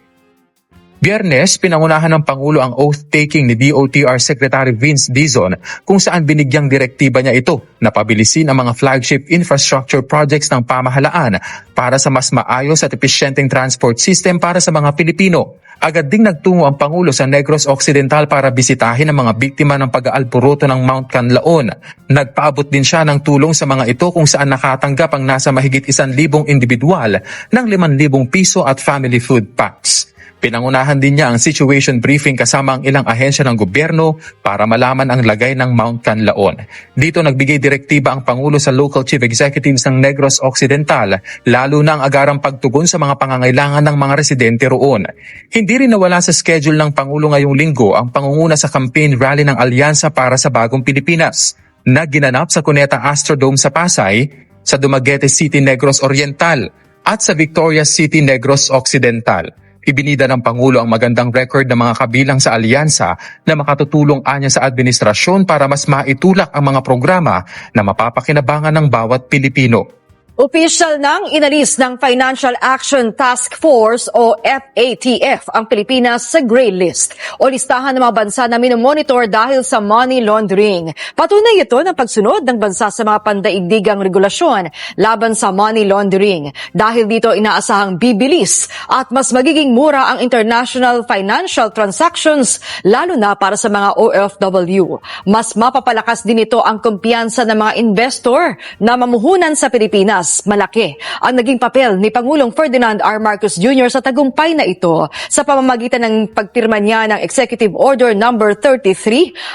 Biyernes, pinangunahan ng Pangulo ang oath-taking ni DOTR Secretary Vince Dizon, kung saan binigyang direktiba niya ito na pabilisin ang mga flagship infrastructure projects ng pamahalaan para sa mas maayos at episyenteng transport system para sa mga Pilipino. Agad ding nagtungo ang Pangulo sa Negros Occidental para bisitahin ang mga biktima ng pag-aalpuruto ng Mount Canlaon. Nagpaabot din siya ng tulong sa mga ito kung saan nakatanggap ang nasa mahigit 1,000 individual ng 5,000 piso at family food packs. Pinangunahan din niya ang situation briefing kasama ang ilang ahensya ng gobyerno para malaman ang lagay ng Mount Canlaon. Dito nagbigay direktiba ang Pangulo sa local chief executives ng Negros Occidental, lalo na ang agarang pagtugon sa mga pangangailangan ng mga residente roon. Hindi rin nawala sa schedule ng Pangulo ngayong linggo ang pangunguna sa campaign rally ng Alyansa para sa Bagong Pilipinas na ginanap sa Cuneta Astrodome sa Pasay, sa Dumaguete City, Negros Oriental at sa Victoria City, Negros Occidental. Ibinida ng Pangulo ang magandang record ng mga kabilang sa alyansa na makatutulong anya sa administrasyon para mas maitulak ang mga programa na mapapakinabangan ng bawat Pilipino. Opisyal nang inalis ng Financial Action Task Force o FATF ang Pilipinas sa Gray List o listahan ng mga bansa na minomonitor dahil sa money laundering. Patunay ito ng pagsunod ng bansa sa mga pandaigdigang regulasyon laban sa money laundering. Dahil dito inaasahang bibilis at mas magiging mura ang international financial transactions lalo na para sa mga OFW. Mas mapapalakas din ito ang kumpiyansa ng mga investor na mamuhunan sa Pilipinas. Malaki ang naging papel ni Pangulong Ferdinand R. Marcos Jr. sa tagumpay na ito sa pamamagitan ng pagpirma niya ng Executive Order No. 33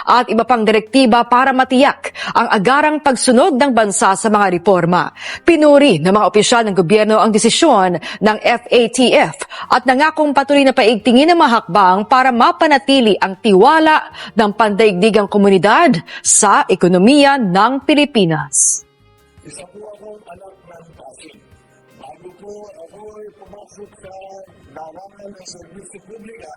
at iba pang direktiba para matiyak ang agarang pagsunod ng bansa sa mga reforma. Pinuri ng mga opisyal ng gobyerno ang desisyon ng FATF at nangakong patuloy na paigtingin ang mga hakbang para mapanatili ang tiwala ng pandaigdigang komunidad sa ekonomiya ng Pilipinas. Isa po akong anak ng Pasig. Bago po ako'y pumasok sa larangan ng serbisyo publika,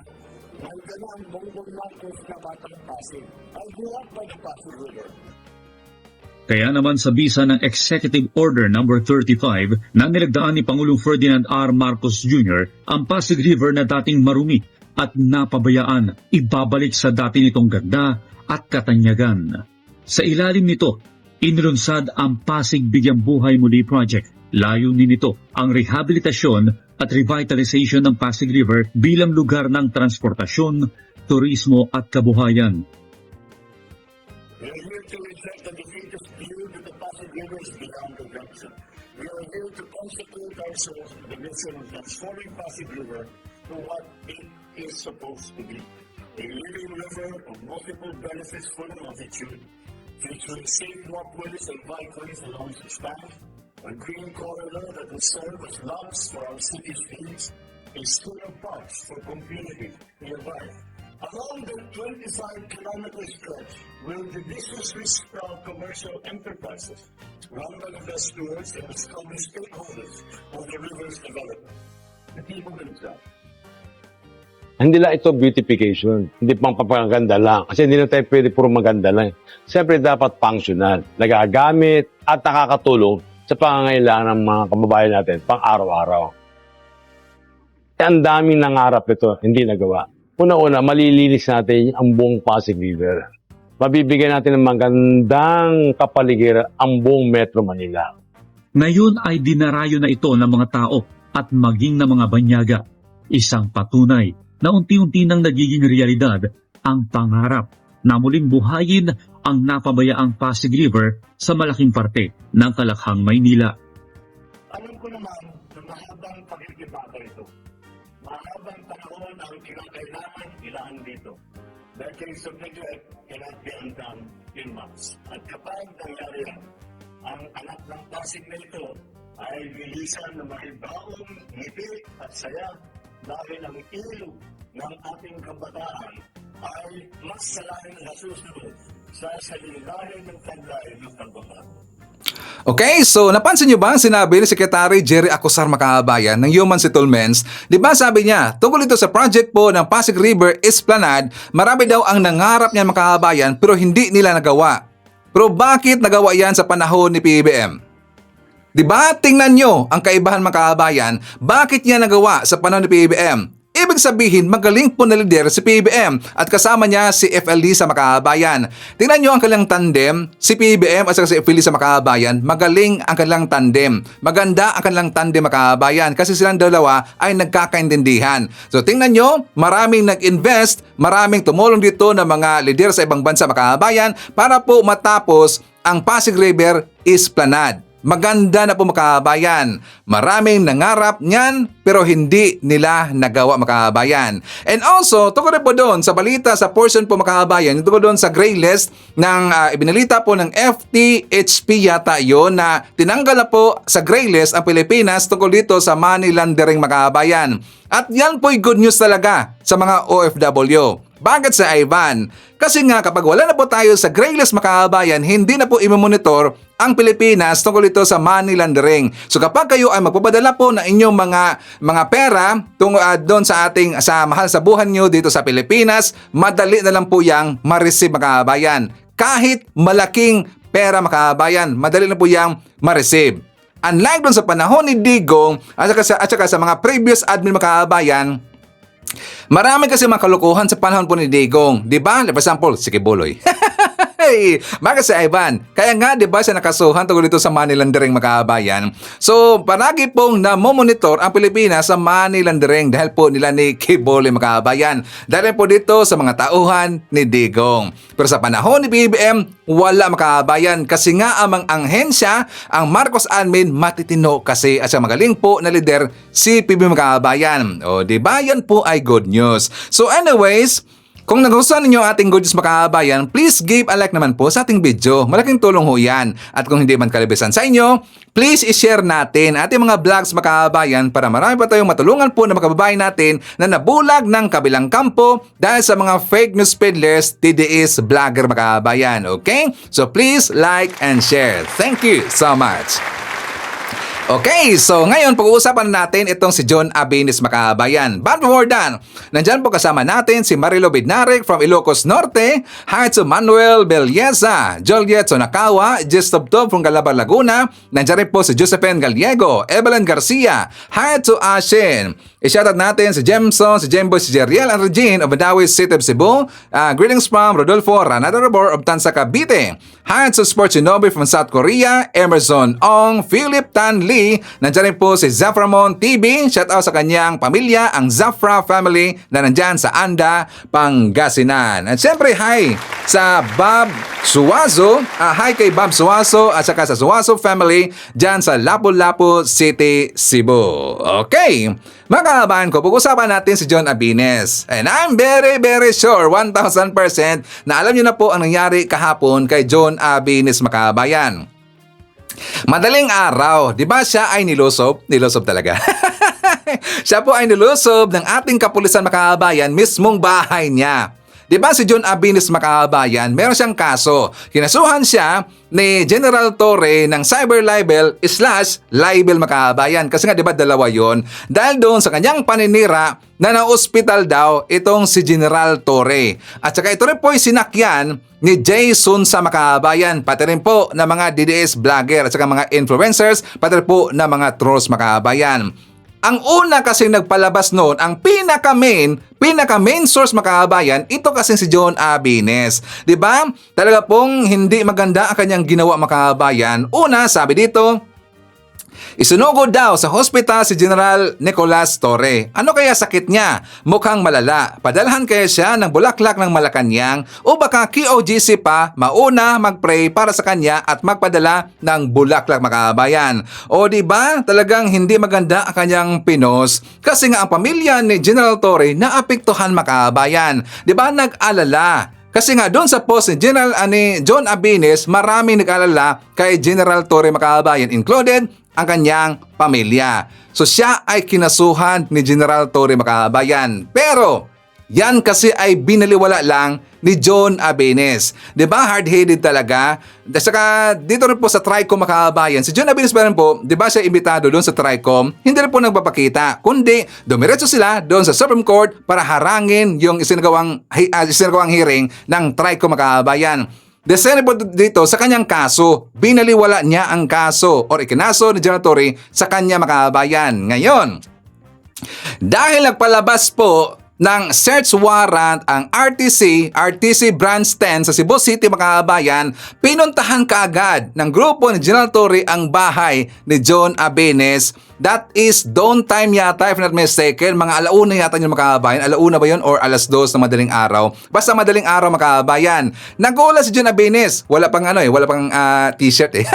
nandun ang Bongbong Marcos na batang Pasig. I grew up by the Pasig River. Kaya naman sa bisa ng Executive Order No. 35 na nilagdaan ni Pangulong Ferdinand R. Marcos Jr. ang Pasig River na dating marumi at napabayaan, ibabalik sa dati nitong ganda at katanyagan. Sa ilalim nito, inilunsad ang Pasig Bigyang Buhay Muli Project. Layunin nito ang rehabilitasyon at revitalization ng Pasig River bilang lugar ng transportasyon, turismo at kabuhayan. We are here to reject the defeatist view that the Pasig River is beyond redemption. We are here to consecrate ourselves to the mission of transforming Pasig River to what it is supposed to be. A living river of multiple benefits for the multitude, featuring safe walkways and bikeways along its bank, a green corridor that will serve as lobs for our city's needs, a school of parks for community nearby. Along the 25-kilometer stretch will judiciously sprout commercial enterprises run by the best stewards and established stakeholders of the river's development. The people themselves. Hindi lang ito beautification, hindi pang papaganda lang. Kasi hindi na tayo pwede puro maganda lang. Siyempre dapat functional, nagagamit at nakakatulong sa pangangailangan ng mga kababayan natin pang araw-araw. Ang daming nangarap ito, hindi nagawa. Una-una, malilinis natin ang buong Pasig River. Mabibigyan natin ng magandang kapaligiran ang buong Metro Manila. Ngayon ay dinarayo na ito ng mga tao at maging ng mga banyaga. Isang patunay na unti-unti nang nagiging realidad ang pangarap na muling buhayin ang napabayaang Pasig River sa malaking parte ng Kalakhang, Maynila. Alam ko naman na mahabang pagkikibaka ito. Mahabang panahon ang kinakailangan ilaan dito. Decades of neglect cannot be undone in months. At kapag nangyari yan, ang anak ng Pasig na ito ay lilisan ng mahibaong ngiti at saya dahil ang ilog ng ating kabataan ay mas salahin na susunod sa salilahin ng taglay ng pagbabago. Okay, so napansin nyo ba ang sinabi ni Secretary Jerry Acosar Makabayan ng Human Settlements? Di ba sabi niya, tungkol ito sa project po ng Pasig River Esplanade, marami daw ang nangarap niya Makabayan pero hindi nila nagawa. Pero bakit nagawa yan sa panahon ni PBBM? Di ba? Tingnan nyo ang kaibahan Makabayan, bakit niya nagawa sa panahon ni PBBM? Ibig sabihin, magaling po na lider si PBBM at kasama niya si FLD sa Makabayan. Tingnan nyo ang kanilang tandem, si PBBM at si FLD sa Makabayan, magaling ang kanilang tandem. Maganda ang kanilang tandem Makabayan kasi silang dalawa ay nagkakaintindihan. So tingnan nyo, maraming nag-invest, maraming tumulong dito ng mga lider sa ibang bansa Makabayan para po matapos ang Pasig River Esplanade. Maganda na po Makabayan. Maraming nangarap niyan pero hindi nila nagawa Makabayan. And also, tungkol rin po doon sa balita sa portion po Makabayan, tungkol doon sa gray list ng ibinalita po ng FTHP yata yon na tinanggal na po sa gray list ang Pilipinas tungkol dito sa money laundering Makabayan. At yan po'y good news talaga sa mga OFW. Bakit sa Ivan? Kasi nga kapag wala na po tayo sa gray list Makabayan, hindi na po imomonitor ang Pilipinas tungkol ito sa money laundering. So kapag kayo ay magpapadala po ng inyong mga pera doon sa ating sa mahal sa buhay nyo dito sa Pilipinas, madali na lang po yang ma-receive Makabayan. Kahit malaking pera Makabayan, madali na po yang ma-receive. Unlike doon sa panahon ni Digong at saka sa mga previous admin Makabayan, marami kasi mga kalokohan sa panahon po ni Digong. Diba? For example, si Kibuloy. Hey, mga si Ivan. Kaya nga, di ba siya nakasuhan tungkol dito sa money laundering Makabayan? So, palagi pong namomonitor ang Pilipinas sa money laundering dahil po nila ni Kibuloy Makabayan. Dahil po dito sa mga tauhan ni Digong. Pero sa panahon ni BBM, wala Makabayan kasi nga amang anghensya, ang Marcos admin matitino kasi at siya magaling po na leader si PBBM Makabayan. O, di ba? Yan po ay good news. So anyways, kung nagustuhan ninyo ating good news Makabayan, please give a like naman po sa ating video. Malaking tulong ho yan. At kung hindi man kalibisan sa inyo, please i-share natin ating mga vlogs Makabayan para marami pa tayong matulungan po na makababayan natin na nabulag ng kabilang kampo dahil sa mga fake news peddlers, TDS vlogger Makabayan. Okay? So please like and share. Thank you so much. Okay, so ngayon pag-uusapan natin itong si John Abinis Makabayan. But before that, nandyan po kasama natin si Marilo Bidnaric from Ilocos Norte, hi to Manuel Belleza, Joliet Sonakawa, Jestob Tob from Calabar, Laguna, nandyan rin po si Josephine Gallego, Evelyn Garcia, hi to Ashin. I-shoutout natin si Jemson, si Jemboy, si Jeriel and Regine of Badawi City of Cebu. Greetings from Rodolfo Ranadorobor of Tansa, Cavite. Hi to Sports Shinobi from South Korea, Emerson Ong, Philip Tan Lee. Nandiyan rin po si Zaframon TV. Shoutout sa kanyang pamilya, ang Zafra family na nandyan sa Anda, Pangasinan. At syempre, hi sa Bob Suwazo. Hi kay Bob Suwazo at saka sa Suwazo family dyan sa Lapu-Lapu City, Cebu. Okay. Makabayan ko, pag-usapan natin si John Abines. And I'm very, very sure, 1,000% na alam niyo na po ang nangyari kahapon kay John Abines Makabayan. Madaling araw, di ba siya ay nilusob? Nilusob talaga. Siya po ay nilusob ng ating kapulisan Makabayan, mismong bahay niya. Di ba si John Abines Makabayan, meron siyang kaso. Kinasuhan siya ni General Torre ng cyber libel/libel Makabayan. Kasi nga di ba dalawa yon? Dahil doon sa kanyang paninira na na-hospital daw itong si General Torre. At saka ito rin po ay sinakyan ni Jason sa Makabayan, pati rin po na mga DDS vlogger at saka mga influencers, pati rin po na mga trolls Makabayan. Ang una kasing nagpalabas noon, ang pinaka-main source Makabayan, ito kasing si John Abines. Diba? Talaga pong hindi maganda ang kanyang ginawa Makabayan. Una, sabi dito, Isunugod daw sa hospital si General Nicolas Torre. Ano kaya sakit niya? Mukhang malala. Padalhan kaya siya ng bulaklak ng Malacanang o baka QOGC pa mauna mag-pray para sa kanya at magpadala ng bulaklak mga kababayan. O di ba talagang hindi maganda ang kanyang pinos kasi nga ang pamilya ni General Torre naapektuhan mga kababayan. Di ba nag-alala? Kasi nga doon sa post ni John Abines, maraming nag-alala kay General Torre mga kababayan, included ang kanyang pamilya. So siya ay kinasuhan ni General Torre mga kababayan. Pero yan kasi ay binaliwala lang ni John Abines. 'Di ba? Hard-headed talaga. Saka dito rin po sa TRICOM mga kababayan, si John Abines pa rin po, 'di ba siya imbitado doon sa TRICOM, hindi rin po nagpapakita, kundi dumiretso sila doon sa Supreme Court para harangin yung isinagawang hearing ng TRICOM mga kababayan. The Senate po dito sa kanyang kaso, binaliwala niya ang kaso or ikinaso ni General Torre sa kanya mga kababayan. Ngayon, dahil nagpalabas po ng search warrant ang RTC Branch 10 sa Cebu City mga kababayan, pinuntahan kaagad ng grupo ni General Torre ang bahay ni John Abines. That is dawn time yata, if not mistaken, mga alauna yata yung mga kababayan. Alauna ba yun or alas 2 ng madaling araw? Basta madaling araw mga kababayan. Nag-uula si John Abines. Wala pang t-shirt eh.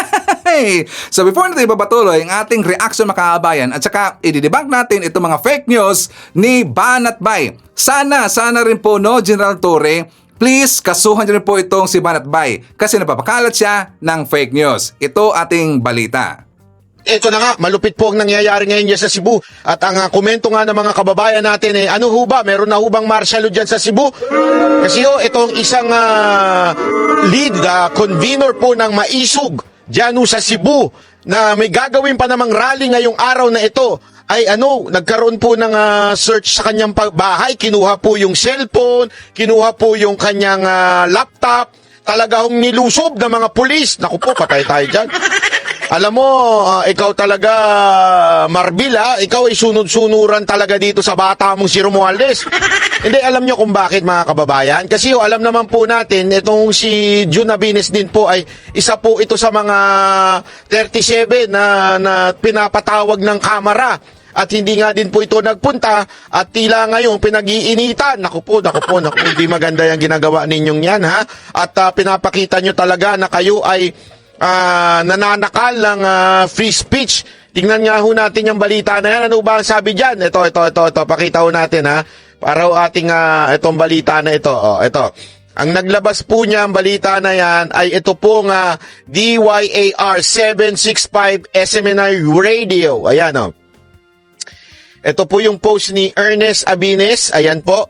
So before natin ipapatuloy ang ating reaction mga kababayan at saka i-debunk natin itong mga fake news ni Banat Bay. Sana rin po General Torre, please kasuhan niyo rin po itong si Banat Bay kasi napapakalat siya ng fake news. Ito ating balita. Ito na nga, malupit po ang nangyayari ngayon dyan sa Cebu. At ang komento nga ng mga kababayan natin ano ho ba, meron na ho bang martial law dyan sa Cebu? Kasi itong isang lead convener po ng Maisog dyan sa Cebu na may gagawin pa namang rally ngayong araw na ito ay nagkaroon po ng search sa kanyang bahay, kinuha po yung cellphone, kinuha po yung kanyang laptop, talaga hong nilusob ng mga pulis. Naku po, patay tayo dyan. Alam mo, ikaw talaga, Marbil, ikaw ay sunod-sunuran talaga dito sa bata mong si Romualdez. Hindi, alam nyo kung bakit mga kababayan? Kasi alam naman po natin, itong si John Abines din po ay isa po ito sa mga 37 na pinapatawag ng kamera. At hindi nga din po ito nagpunta at tila ngayon pinag-iinitan. Naku po, hindi maganda yung ginagawa ninyong yan ha. At pinapakita nyo talaga na kayo ay nananakal ng free speech. Tingnan nga ho natin yung balita na yan. Ano ba ang sabi dyan? Ito. Pakita ho natin ha. Para ho ating itong balita na ito. Ito. Ang naglabas po niya ang balita na yan ay ito pong DYAR 765 SMNI Radio. Ayan o. Ito po yung post ni Ernest Abines. Ayan po.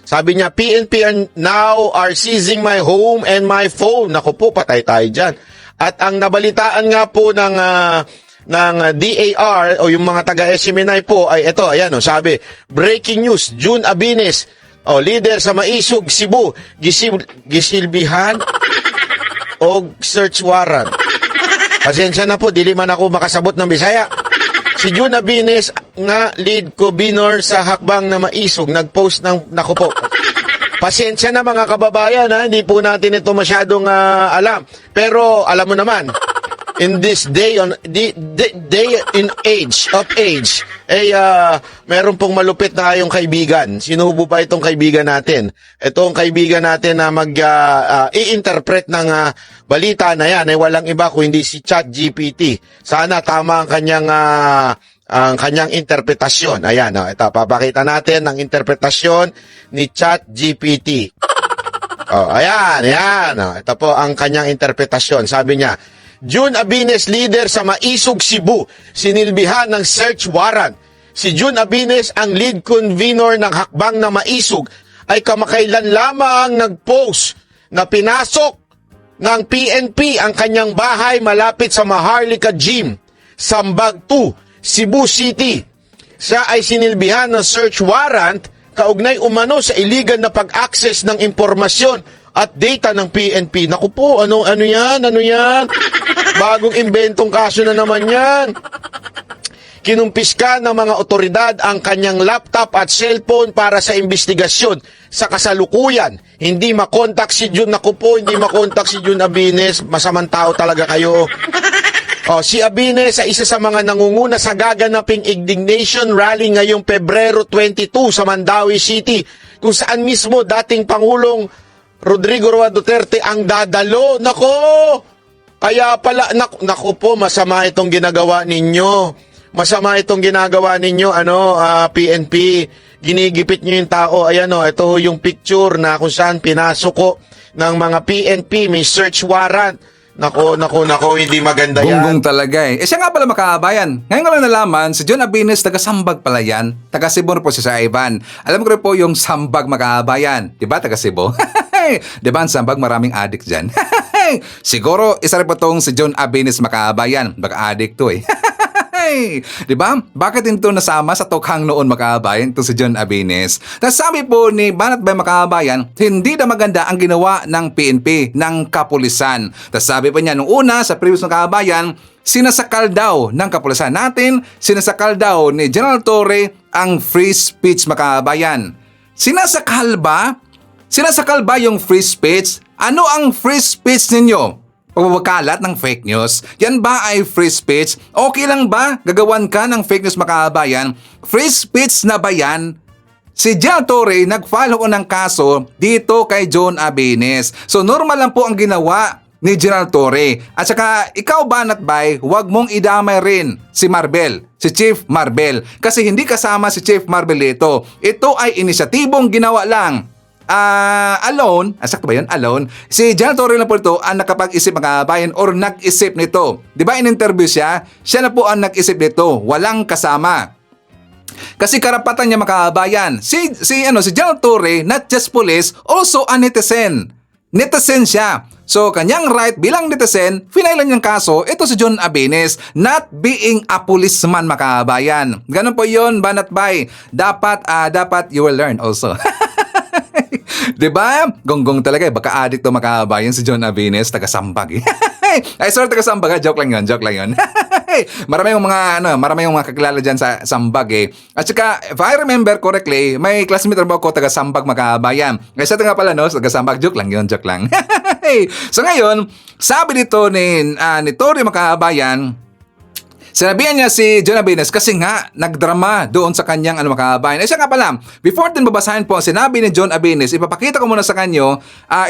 Sabi niya, PNP now are seizing my home and my phone. Naku po, patay tayo dyan. At ang nabalitaan nga po ng DAR o yung mga taga-SMNI po ay ito, ayan sabi, breaking news, John Abines, leader sa Maisog, Cebu, gisilbihan o search warrant. Pasensya na po, dili man ako makasabot ng Bisaya. Si John Abines nga lead convener sa hakbang na Maisog, nagpost ng, naku po, pasensya na mga kababayan, hindi po natin ito masyadong alam. Pero alam mo naman, in this day in age, meron pong malupit na yung kaibigan. Sino po ba itong kaibigan natin? Itong kaibigan natin na i-interpret ng balita na yan ay walang iba kundi si ChatGPT. Sana tama ang kanyang interpretasyon. Ayan, ito, papakita natin ang interpretasyon ni ChatGPT. Ayan. Ito po ang kanyang interpretasyon. Sabi niya, John Abines, leader sa Maisog, Cebu, sinilbihan ng search warrant. Si John Abines, ang lead convener ng hakbang na Maisog, ay kamakailan lamang nag-post na pinasok ng PNP ang kanyang bahay malapit sa Maharlika Gym, Sambag 2, Cebu City. Siya ay sinilbihan ng search warrant kaugnay umano sa illegal na pag-access ng impormasyon at data ng PNP. Naku po, ano yan? Bagong inventong kaso na naman yan. Kinumpiska ng mga otoridad ang kanyang laptop at cellphone para sa investigasyon. Sa kasalukuyan, hindi makontak si John. Naku po, hindi makontak si John Abines. Masamang tao talaga kayo. Si Abines ay isa sa mga nangunguna sa gaganaping indignation rally ngayong Pebrero 22 sa Mandawi City, kung saan mismo dating Pangulong Rodrigo Roa Duterte ang dadalo. Nako! Kaya pala, nako po, masama itong ginagawa ninyo. Masama itong ginagawa ninyo, PNP. Ginigipit nyo yung tao. Ayan ito yung picture na kung saan pinasok ko ng mga PNP, may search warrant. Nako, hindi maganda yan. Gunggong talaga eh. Siya nga pala makabayan. Ngayon ko lang nalaman, si John Abines, taga-Sambag pala yan. Taga-Cebu po siya sa Ivan. Alam ko rin po yung Sambag makabayan. Diba, taga-Cebu? Diba, ang Sambag maraming addict dyan. Siguro, isa rin po tong si John Abines makabayan. Baka addict to eh. Diba? Bakit ito nasama sa tokhang noon makabayan ito si John Abines? Nasabi po ni Banat Bay makabayan, hindi na maganda ang ginawa ng PNP, ng kapulisan. Tapos sabi pa niya, nung una sa previous makabayan, sinasakal daw ng kapulisan natin, sinasakal daw ni General Torre ang free speech makabayan. Sinasakal ba? Sinasakal ba yung free speech? Ano ang free speech ninyo? Pagwawakalat ng fake news, yan ba ay free speech? Okay lang ba gagawan ka ng fake news makabayan? Free speech na ba yan? Si General Torre nag-file ko ng kaso dito kay John Abines. So normal lang po ang ginawa ni General Torre. At saka ikaw Banat Bay, huwag mong idamay rin si Marbel, si Chief Marbel. Kasi hindi kasama si Chief Marbel dito. Ito ay inisyatibong ginawa lang. Alone, sakto ba yun? Alone, si General Torre na po ito ang nakapag-isip mga bayan or nag-isip nito. Di ba in-interview siya? Siya na po ang nag-isip nito. Walang kasama. Kasi karapatan niya makabayan. Si General Torre, not just police, also a netizen. Netizen siya. So, kanyang right bilang netizen, finailan niyang kaso, ito si John Abines, not being a policeman makabayan. Ganun po yun, Banat Bay. Dapat you will learn also. Diba? Gonggong talaga eh. Baka addict to makabayan si John Abines, taga-Sambag eh. Ay, sorry, taga-Sambag ha. Joke lang yun. Marami yung mga kakilala dyan sa Sambag eh. At saka, if I remember correctly, may classmate mo ko taga-Sambag makabayan. Kasi ito nga pala taga-Sambag. Joke lang. So ngayon, sabi dito ni Torre makabayan, sinabihan niya si John Abines kasi nga nagdrama doon sa kanyang makabayan. Siya nga pala, before din babasahin po ang sinabi ni John Abines, ipapakita ko muna sa kanyo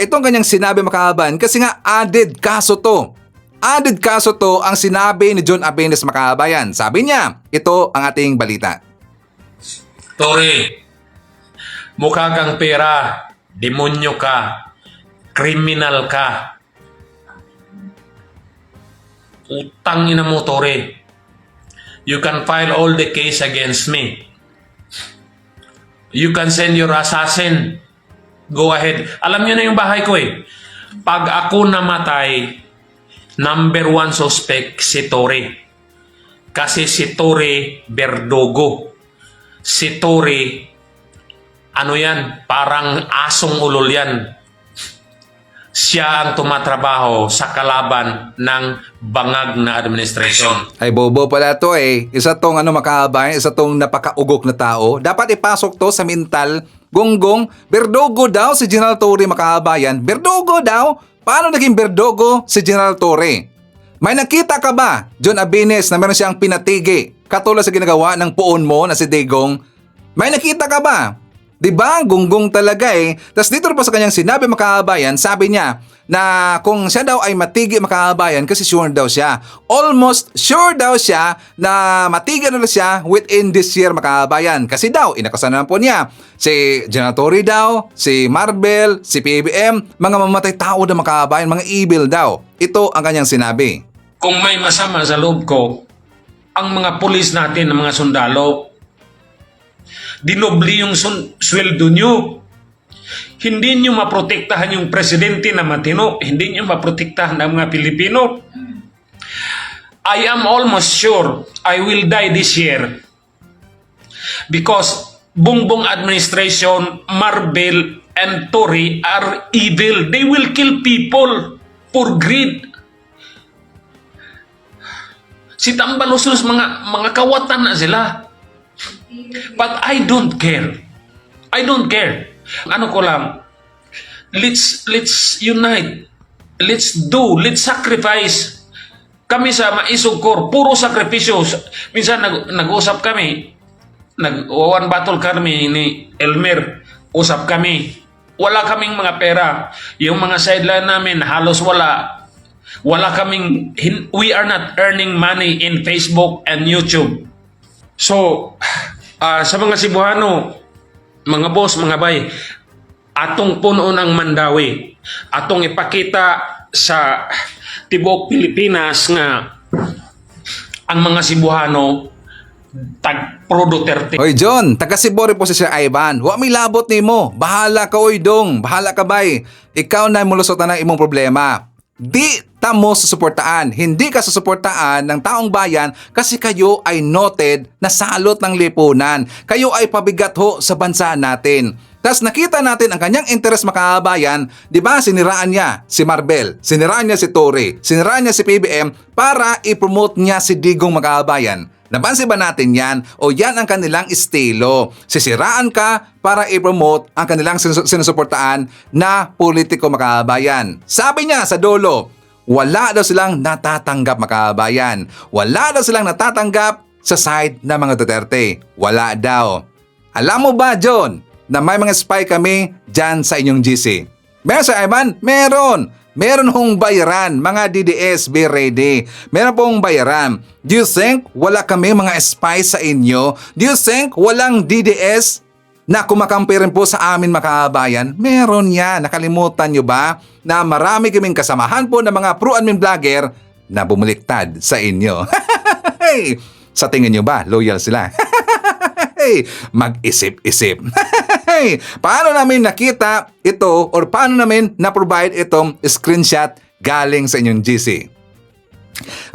itong kanyang sinabi makabayan kasi nga added kaso to. Added kaso to ang sinabi ni John Abines makabayan. Sabi niya, ito ang ating balita. Torre, mukha kang pera, demonyo ka, kriminal ka. Utang ina mo, Torre. You can file all the case against me. You can send your assassin. Go ahead. Alam niyo na yung bahay ko eh. Pag ako namatay, number 1 suspect si Torre. Kasi si Torre Berdogo. Si Torre, parang asong ulol yan. Siya ang tumatrabaho sa kalaban ng bangag na administrasyon. Ay bobo pala to eh. Isa tong makabayan, isa tong napakaugok na tao. Dapat ipasok to sa mental. Gonggong, Berdogo daw si General Torre makabayan. Berdogo daw? Paano naging Berdogo si General Torre? May nakita ka ba, John Abines, na meron siyang pinatigi? Katulad sa ginagawa ng puon mo na si Digong? May nakita ka ba? Diba? Gunggong talaga eh. Tapos dito pa sa kanyang sinabi makabayan, sabi niya na kung siya daw ay matigi makabayan kasi sure daw siya. Almost sure daw siya na matigi na siya within this year makabayan. Kasi daw, inakasanan po niya si General Torre daw, si Marbel, si PBM, mga mamatay tao na makabayan, mga evil daw. Ito ang kanyang sinabi. Kung may masama sa loob ko, ang mga pulis natin, ang mga sundalo, dinobli yung sweldo nyo. Hindi nyo maprotektahan yung presidente na matino. Hindi nyo maprotektahan ang mga Pilipino. I am almost sure I will die this year. Because Bongbong administration, Marbel, and Torre are evil. They will kill people for greed. Si Tambalusos, mga kawatan na sila. But I don't care. I don't care. Ko lang, let's unite. Let's sacrifice. kami sa Maisugkor, puro sakripisyo. Minsan nag-usap kami, nag-one battle kami ni Elmer, usap kami. Wala kaming mga pera. Yung mga sideline namin, halos wala. Wala kaming, we are not earning money in Facebook and YouTube. So, sa mga Cebuano, mga boss, mga bay, atong puno ng Mandawi, atong ipakita sa tibuok Pilipinas nga ang mga Cebuano tag pro Duterte. Oy John, taga Cebu rin po si Sir Ivan. Wa may labot nimo. Bahala ka oy dong. Bahala ka bay. Ikaw na mulusotan ng imong problema. Di ta mo susuportaan. Hindi ka susuportaan ng taong bayan kasi kayo ay noted na salot ng lipunan. Kayo ay pabigat ho sa bansa natin. Tapos nakita natin ang kanyang interes makabayan, di ba siniraan niya si Marbel, siniraan niya si Tory, siniraan niya si PBM para i-promote niya si Digong Makabayan. Napansin ba natin yan? O yan ang kanilang estilo. Sisiraan ka para i-promote ang kanilang sinusuportaan na politiko makabayan. Sabi niya sa dulo, wala daw silang natatanggap makabayan. Wala daw silang natatanggap sa side ng mga Duterte. Wala daw. Alam mo ba, John, na may mga spy kami dyan sa inyong GC? Meron sa Ivan? Meron. Meron hong bayaran, mga DDS, be ready. Meron pong bayaran. Do you think wala kami mga spy sa inyo? Do you think walang DDS na kumakampi rin po sa amin makabayan? Meron yan. Nakalimutan nyo ba na marami kaming kasamahan po ng mga pro-admin vlogger na bumaliktad sa inyo? Sa tingin nyo ba, loyal sila? Mag-isip-isip. Paano namin nakita ito or paano namin na-provide itong screenshot galing sa inyong GC?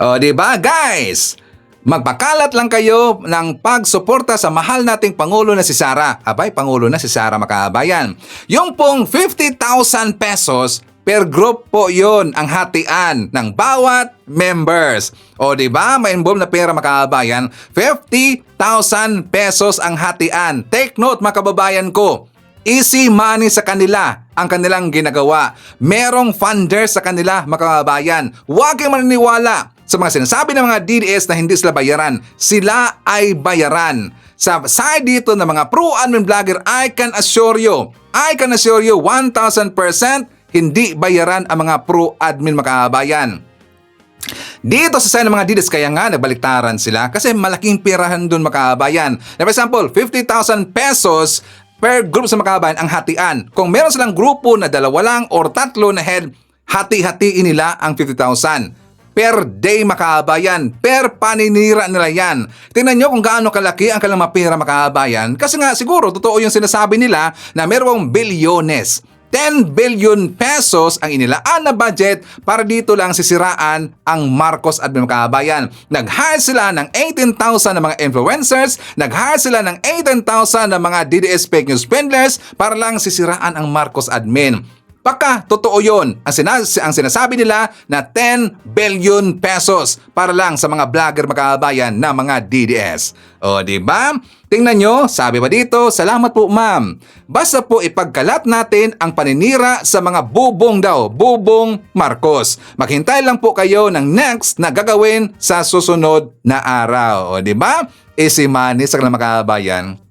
O, diba guys? Magpakalat lang kayo ng pagsuporta sa mahal nating Pangulo na si Sara. Abay, Pangulo na si Sara makabayan. Yung pong 50,000 pesos per group po yon ang hatian ng bawat members. O diba, may involved na pera makabayan, 50,000 pesos ang hatian. Take note mga kababayan ko, easy money sa kanila ang kanilang ginagawa. Merong funders sa kanila mga kababayan. Huwag kayong maniniwala sa mga sinasabi ng mga DDS na hindi sila bayaran. Sila ay bayaran. Sa side dito ng mga pro-admin vlogger, I can assure you 1,000% hindi bayaran ang mga pro-admin makabayan. Dito sa side ng mga DDS kaya nga nagbaliktaran sila kasi malaking pirahan doon makabayan. For example, 50,000 pesos per group sa makabayan ang hatian. Kung meron silang grupo na 2 lang or 3 na head, hati-hatiin nila ang 50,000. Per day makabayan, per paninira nila yan. Tingnan nyo kung gaano kalaki ang kanilang mapira makabayan. Kasi nga siguro totoo yung sinasabi nila na merong bilyones. 10 billion pesos ang inilaan na budget para dito lang sisiraan ang Marcos admin makabayan. Nag-hire sila ng 18,000 na mga influencers, nag-hire sila ng 18,000 na mga DDS fake news swindlers para lang sisiraan ang Marcos admin. Baka totoo yun ang sinasabi nila na 10 billion pesos para lang sa mga vlogger makabayan na mga DDS. O diba? Tingnan nyo, sabi pa dito, salamat po ma'am. Basta po ipagkalat natin ang paninira sa mga bubong daw, bubong Marcos. Maghintay lang po kayo ng next na gagawin sa susunod na araw. O diba? Easy money sa makabayan.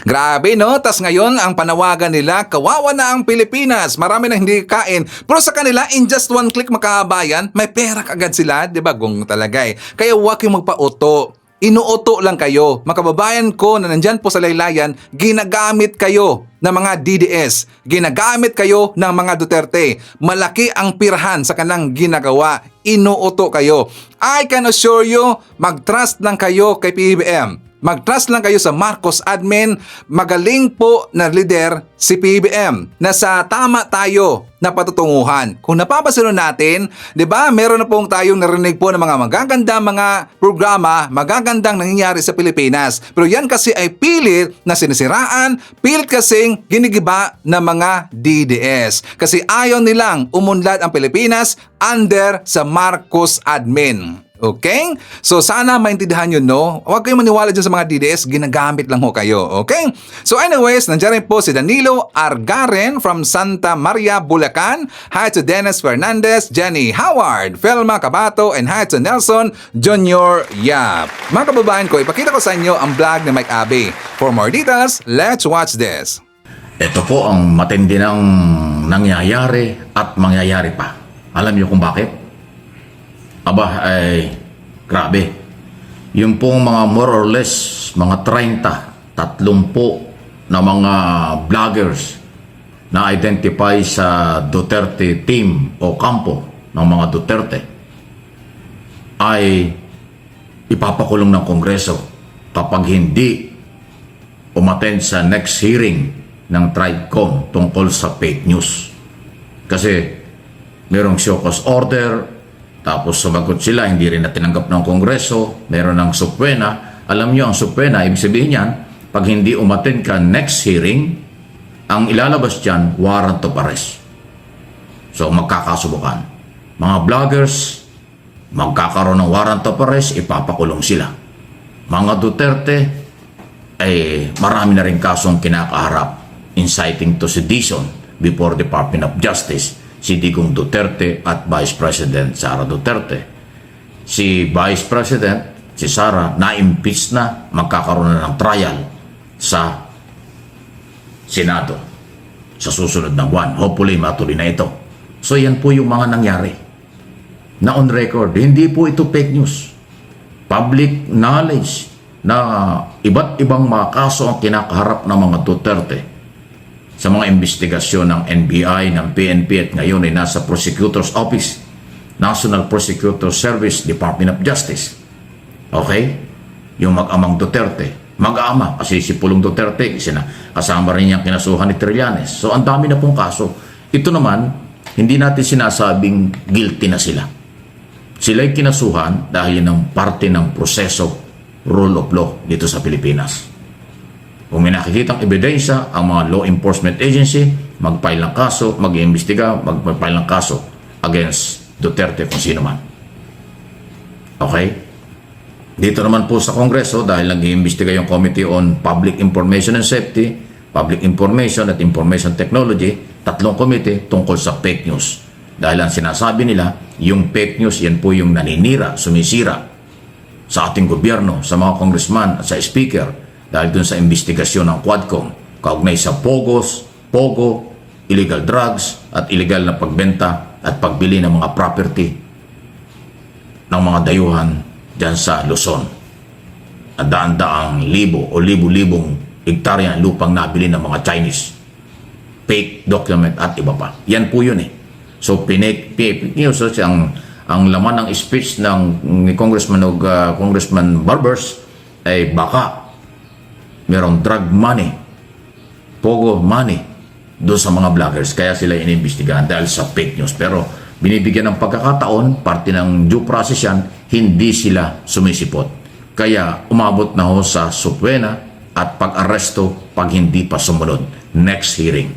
Grabe no, tas ngayon ang panawagan nila, kawawa na ang Pilipinas, marami na hindi kain. Pero sa kanila, in just one click makabayan, may pera kagad sila, di ba? Gong talaga eh. Kaya huwag kayong magpa-uto. Inuuto lang kayo. Makababayan ko na nandyan po sa laylayan, ginagamit kayo ng mga DDS. Ginagamit kayo ng mga Duterte. Malaki ang pirahan sa kanilang ginagawa. Inuuto kayo. I can assure you, mag-trust lang kayo kay PBM. Mag-trust lang kayo sa Marcos admin. Magaling po na leader si PBM. Nasa tama tayo na patutunguhan. Kung napapansin natin, 'di ba? Meron na pong tayong narinig po ng mga magagandang mga programa, magagandang nangyayari sa Pilipinas. Pero yan kasi ay pilit na sinisiraan, pilit kasing ginigiba ng mga DDS. Kasi ayaw nilang umunlad ang Pilipinas under sa Marcos admin. Okay? So sana maintindihan nyo, no? Huwag kayong maniwala dyan sa mga DDS, ginagamit lang ho kayo. Okay? So anyways, nandiyan rin po si Danilo Argaren from Santa Maria, Bulacan. Hi to Dennis Fernandez, Jenny Howard, Felma Cabato, and hi to Nelson Junior Yap. Mga kababayan ko, ipakita ko sa inyo ang vlog ni Mike Abe. For more details, let's watch this. Ito po ang matindi ng nangyayari at mangyayari pa. Alam niyo kung bakit? Aba, ay grabe. Yung pong mga more or less, mga 30 na mga vloggers na identify sa Duterte team o kampo ng mga Duterte ay ipapakulong ng Kongreso kapag hindi umattend sa next hearing ng TRICOM tungkol sa fake news. Kasi merong show cause order, tapos sumagot sila, hindi rin na tinanggap ng Kongreso, meron ng subpoena. Alam nyo, ang subpoena, ibig sabihin yan, pag hindi umattend ka next hearing, ang ilalabas dyan, warrant of arrest. So, magkakasubukan. Mga vloggers, magkakaroon ng warrant of arrest, ipapakulong sila. Mga Duterte, marami na rin kasong kinakaharap, inciting to sedition before Department of Justice, si Digong Duterte at Vice President Sara Duterte. Si Vice President, si Sara, na-impeach na, magkakaroon na ng trial sa Senado sa susunod na buwan. Hopefully, matuloy na ito. So, yan po yung mga nangyari na on record. Hindi po ito fake news. Public knowledge na iba't ibang mga kaso ang kinakaharap ng mga Duterte sa mga investigasyon ng NBI, ng PNP at ngayon ay nasa Prosecutor's Office, National Prosecutor's Service, Department of Justice. Okay? Yung mag-amang Duterte. Mag-ama kasi si Pulong Duterte, kasama rin niyang kinasuhan ni Trillanes. So ang dami na pong kaso. Ito naman, hindi natin sinasabing guilty na sila. Sila'y kinasuhan dahil yun ang parte ng proseso, rule of law dito sa Pilipinas. Kung may nakikitang ebidensya, ang mga law enforcement agency, mag-file ng kaso, mag-iimbestiga, mag-file ng kaso against Duterte kung sino man. Okay? Dito naman po sa Kongreso, dahil nag-iimbestiga yung Committee on Public Information and Safety, Public Information at Information Technology, 3 komite tungkol sa fake news. Dahil ang sinasabi nila, yung fake news, yan po yung naninira, sumisira sa ating gobyerno, sa mga congressman at sa speaker, dahil dun sa investigasyon ng Quadcom, kaugnay sa Pogo, illegal drugs, at illegal na pagbenta at pagbili ng mga property ng mga dayuhan dyan sa Luzon. At daan-daang libo o libo-libong hektarya ng lupang nabili ng mga Chinese. Fake document at iba pa. Yan po yun eh. So, fake news, ang laman ng speech ng Congressman Barbers ay baka merong drug money, Pogo money doon sa mga vloggers. Kaya sila inimbestigahan dahil sa fake news. Pero binibigyan ng pagkakataon, parte ng due process yan, hindi sila sumisipot. Kaya umabot na ho sa subpoena at pag-aresto pag hindi pa sumunod. Next hearing.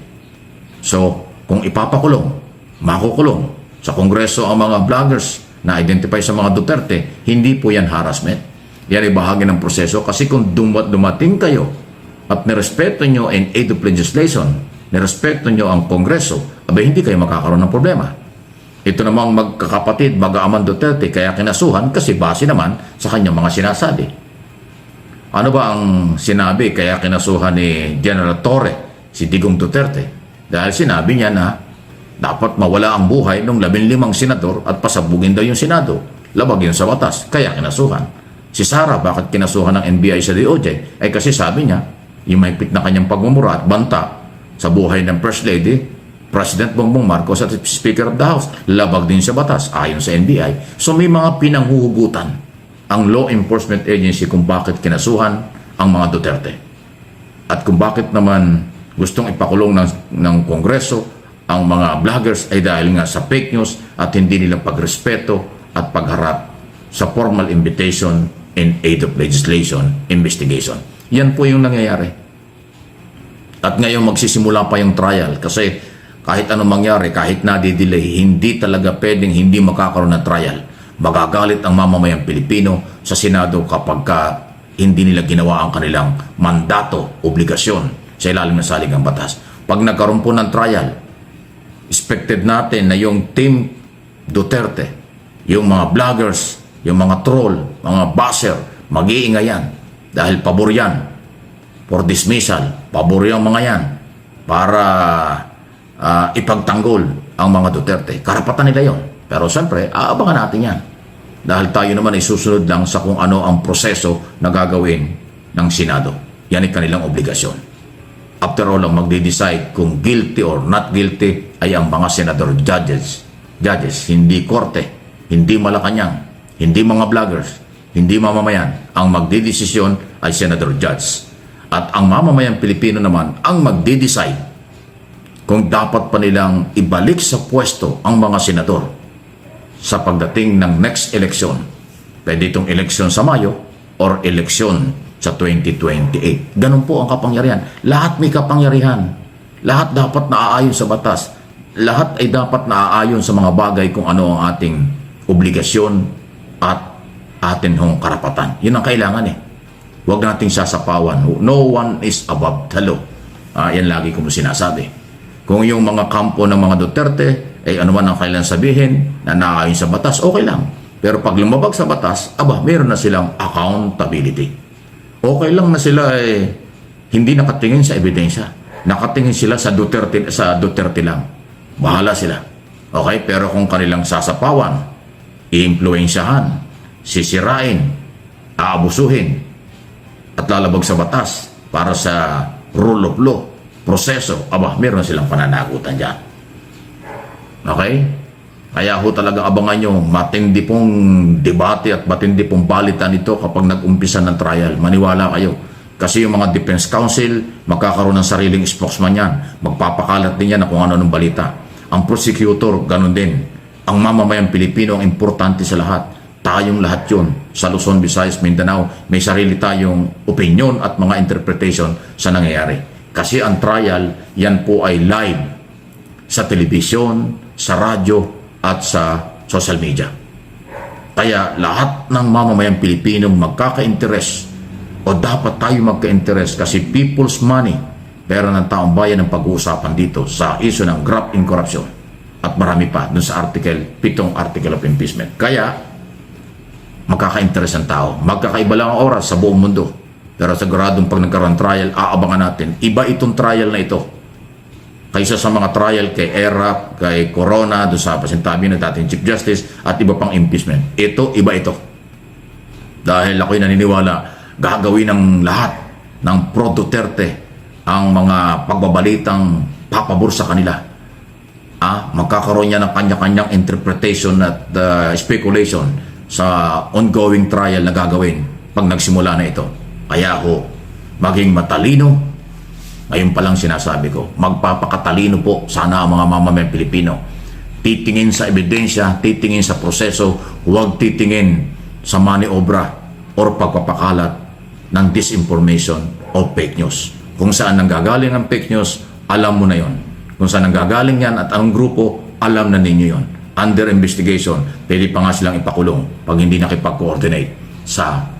So, kung ipapakulong, makukulong sa Kongreso ang mga vloggers na identify sa mga Duterte, hindi po yan harassment. Yan ay bahagi ng proseso kasi kung dumating kayo at nirespeto nyo in aid of legislation, nirespeto nyo ang Kongreso, abay hindi kayo makakaroon ng problema. Ito namang magkakapatid, mag-aaman Duterte, kaya kinasuhan kasi base naman sa kanyang mga sinasabi. Ano ba ang sinabi kaya kinasuhan ni General Torre, si Digong Duterte? Dahil sinabi niya na dapat mawala ang buhay ng 15 senador at pasabugin daw yung Senado. Labag yun sa batas, kaya kinasuhan. Si Sara, bakit kinasuhan ng NBI sa DOJ? Ay kasi sabi niya, yung mahigpit na kanyang pagmumura at banta sa buhay ng First Lady, President Bongbong Marcos at Speaker of the House, labag din sa batas ayon sa NBI. So may mga pinanghuhugutan ang law enforcement agency kung bakit kinasuhan ang mga Duterte. At kung bakit naman gustong ipakulong ng Kongreso ang mga vloggers ay dahil nga sa fake news at hindi nila pagrespeto at pagharap sa formal invitation in aid of legislation investigation. Yan po yung nangyayari. At ngayon magsisimula pa yung trial kasi kahit anong mangyari, kahit nadidelay, hindi talaga pwedeng hindi makakaroon ng trial. Magagalit ang mamamayang Pilipino sa Senado kapag hindi nila ginawa ang kanilang mandato, obligasyon sa ilalim ng saligang batas. Pag nagkaroon po ng trial, expected natin na yung team Duterte, yung mga vloggers, yung mga troll, mga basher, mag-iingay yan. Dahil pabor yan for dismissal, pabor yung mga yan para ipagtanggol ang mga Duterte. Karapatan nila yon. Pero siyempre, aabangan natin yan. Dahil tayo naman ay susunod lang sa kung ano ang proseso na gagawin ng Senado. Yan ay kanilang obligasyon. After all, ang magde-decide kung guilty or not guilty ay ang mga senador judges, hindi korte, hindi Malacanang, hindi mga vloggers, hindi mamamayan. Ang magdidesisyon ay senador judge. At ang mamamayang Pilipino naman ang magde-decide kung dapat pa nilang ibalik sa pwesto ang mga senador sa pagdating ng next election. Pwede itong eleksyon sa Mayo or eleksyon sa 2028. Ganun po ang kapangyarihan. Lahat may kapangyarihan. Lahat dapat naaayon sa batas. Lahat ay dapat naaayon sa mga bagay kung ano ang ating obligasyon at atin hong karapatan. Yun ang kailangan eh. Huwag nating sasapawan. No one is above the law. Yan lagi ko mo sinasabi. Kung yung mga kampo ng mga Duterte ay ano man ang kailangan sabihin na naaayon sa batas, okay lang. Pero pag lumabag sa batas, meron na silang accountability. Okay lang na sila hindi nakatingin sa ebidensya. Nakatingin sila sa Duterte lang. Bahala sila. Okay? Pero kung kanilang sasapawan, iimpluwensyahan, sisirain, aabusuhin, at lalabag sa batas para sa rule of law, proseso, meron silang pananagutan dyan. Okay? Kaya ho talaga abangan nyo, matindi pong debate at matindi pong balitan ito kapag nag-umpisa ng trial. Maniwala kayo. Kasi yung mga defense counsel, magkakaroon ng sariling spokesman yan. Magpapakalat din yan na kung ano ng balita. Ang prosecutor, ganun din. Ang mamamayang Pilipino, ang importante sa lahat. Tayong lahat yun. Sa Luzon, Visayas, Mindanao, may sarili tayong opinion at mga interpretation sa nangyayari. Kasi ang trial, yan po ay live sa telebisyon, sa radyo, at sa social media. Kaya lahat ng mamamayang Pilipinong magkaka-interest o dapat tayo magka-interest kasi people's money, pera ng taong bayan ang pag-uusapan dito sa issue ng graft in corruption at marami pa dun sa pitong article of impeachment. Kaya magkaka-interest ang tao. Magkakaiba lang ang oras sa buong mundo. Pero siguradong pag nagkaroon trial, aabangan natin. Iba itong trial na ito kaysa sa mga trial kay ERAP, kay Corona, doon sa pasintabi ng dating Chief Justice at iba pang impeachment. Ito, iba ito. Dahil ako'y naniniwala, gagawin ng lahat ng pro-Duterte ang mga pagbabalitang papabor sa kanila. Magkakaroon niya ng kanya-kanyang interpretation at speculation sa ongoing trial na gagawin pag nagsimula na ito. Kaya ho, maging matalino. Ngayon pa lang sinasabi ko, magpapakatalino po sana ang mga mamamayang Pilipino. Titingin sa ebidensya, titingin sa proseso, huwag titingin sa maniobra o pagpapakalat ng disinformation o fake news. Kung saan nanggagaling ang fake news, alam mo na yon. Kung saan nanggagaling yan at anong grupo, alam na ninyo yon. Under investigation, pwede pa nga silang ipakulong pag hindi nakipag-coordinate sa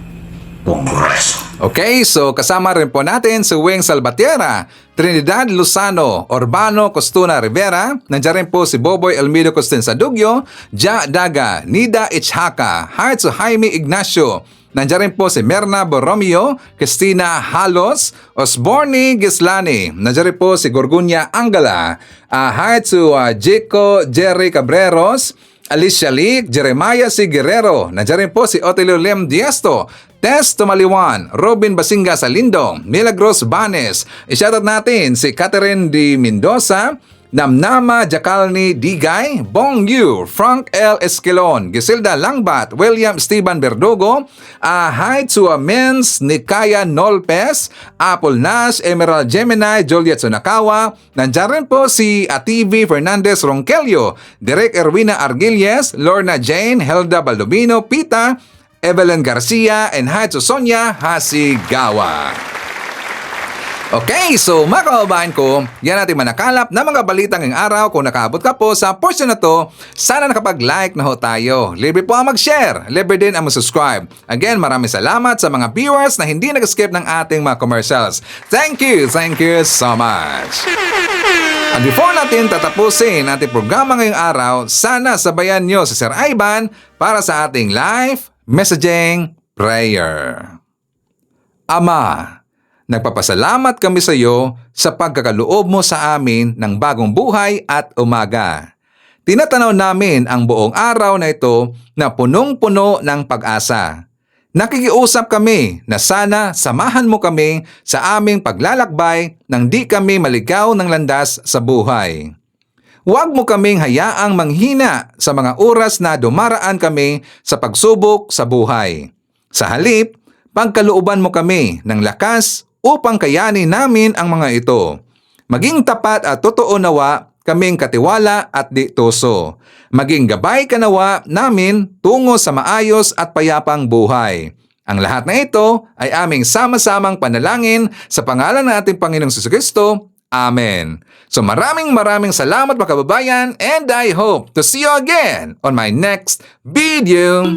Kongreso. Okay, so kasama rin po natin si Wing Salvatierra, Trinidad Lozano, Urbano Costuna Rivera, nandiyan rin po si Boboy Elmido Costin Sadugyo, Ja Daga, Nida Ichhaka, Hearts Jaime Ignacio, nandiyan rin po si Merna Borromeo, Cristina Halos, Osborne Gislani, nandiyan rin po si Gorgunya Angala, Hearts Jico Jerry Cabreros, Alicia Lee, Jeremiah C. Guerrero, nandiyan rin po si Otelio Lem Diesto, Tess Tumaliwan, Robin Basinga Salindong, Milagros Banes, i-shoutout natin si Catherine D. Mendoza, Namnama Jacalni Digay, Bong Yu, Frank L. Esquilon, Giselda Langbat, William Esteban Verdugo, hi to Mens Nikaya Nolpes, Apple Nash, Emerald Gemini, Juliet Sunakawa, nandiyan rin po si Ativi Fernandez Ronquello, Derek Erwina Argilies, Lorna Jane, Helda Baldovino, Pita, Evelyn Garcia, and hi to Sonia Hasigawa. Okay, so mga kababayan ko, yan natin manakalap na mga balitang ngayong araw. Kung nakaabot ka po sa portion na to, sana nakapag-like na ho tayo. Libre po ang mag-share, libre din ang mag-subscribe. Again, maraming salamat sa mga viewers na hindi nag-skip ng ating mga commercials. Thank you so much. At before natin tatapusin ating programa ngayong araw, sana sabayan nyo si Sir Ivan para sa ating live messaging prayer. Ama, nagpapasalamat kami sa iyo sa pagkakaloob mo sa amin ng bagong buhay at umaga. Tinatanaw namin ang buong araw na ito na punong-puno ng pag-asa. Nakikiusap kami na sana samahan mo kami sa aming paglalakbay nang di kami maligaw ng landas sa buhay. Huwag mo kaming hayaang manghina sa mga oras na dumaraan kami sa pagsubok sa buhay. Sa halip, pagkalooban mo kami ng lakas upang kayanin namin ang mga ito. Maging tapat at totoo nawa kaming katiwala at di tuso. Maging gabay kanawa namin tungo sa maayos at payapang buhay. Ang lahat na ito ay aming sama-samang panalangin sa pangalan ng ating Panginoong Jesucristo. Amen. So maraming salamat mga kababayan, and I hope to see you again on my next video.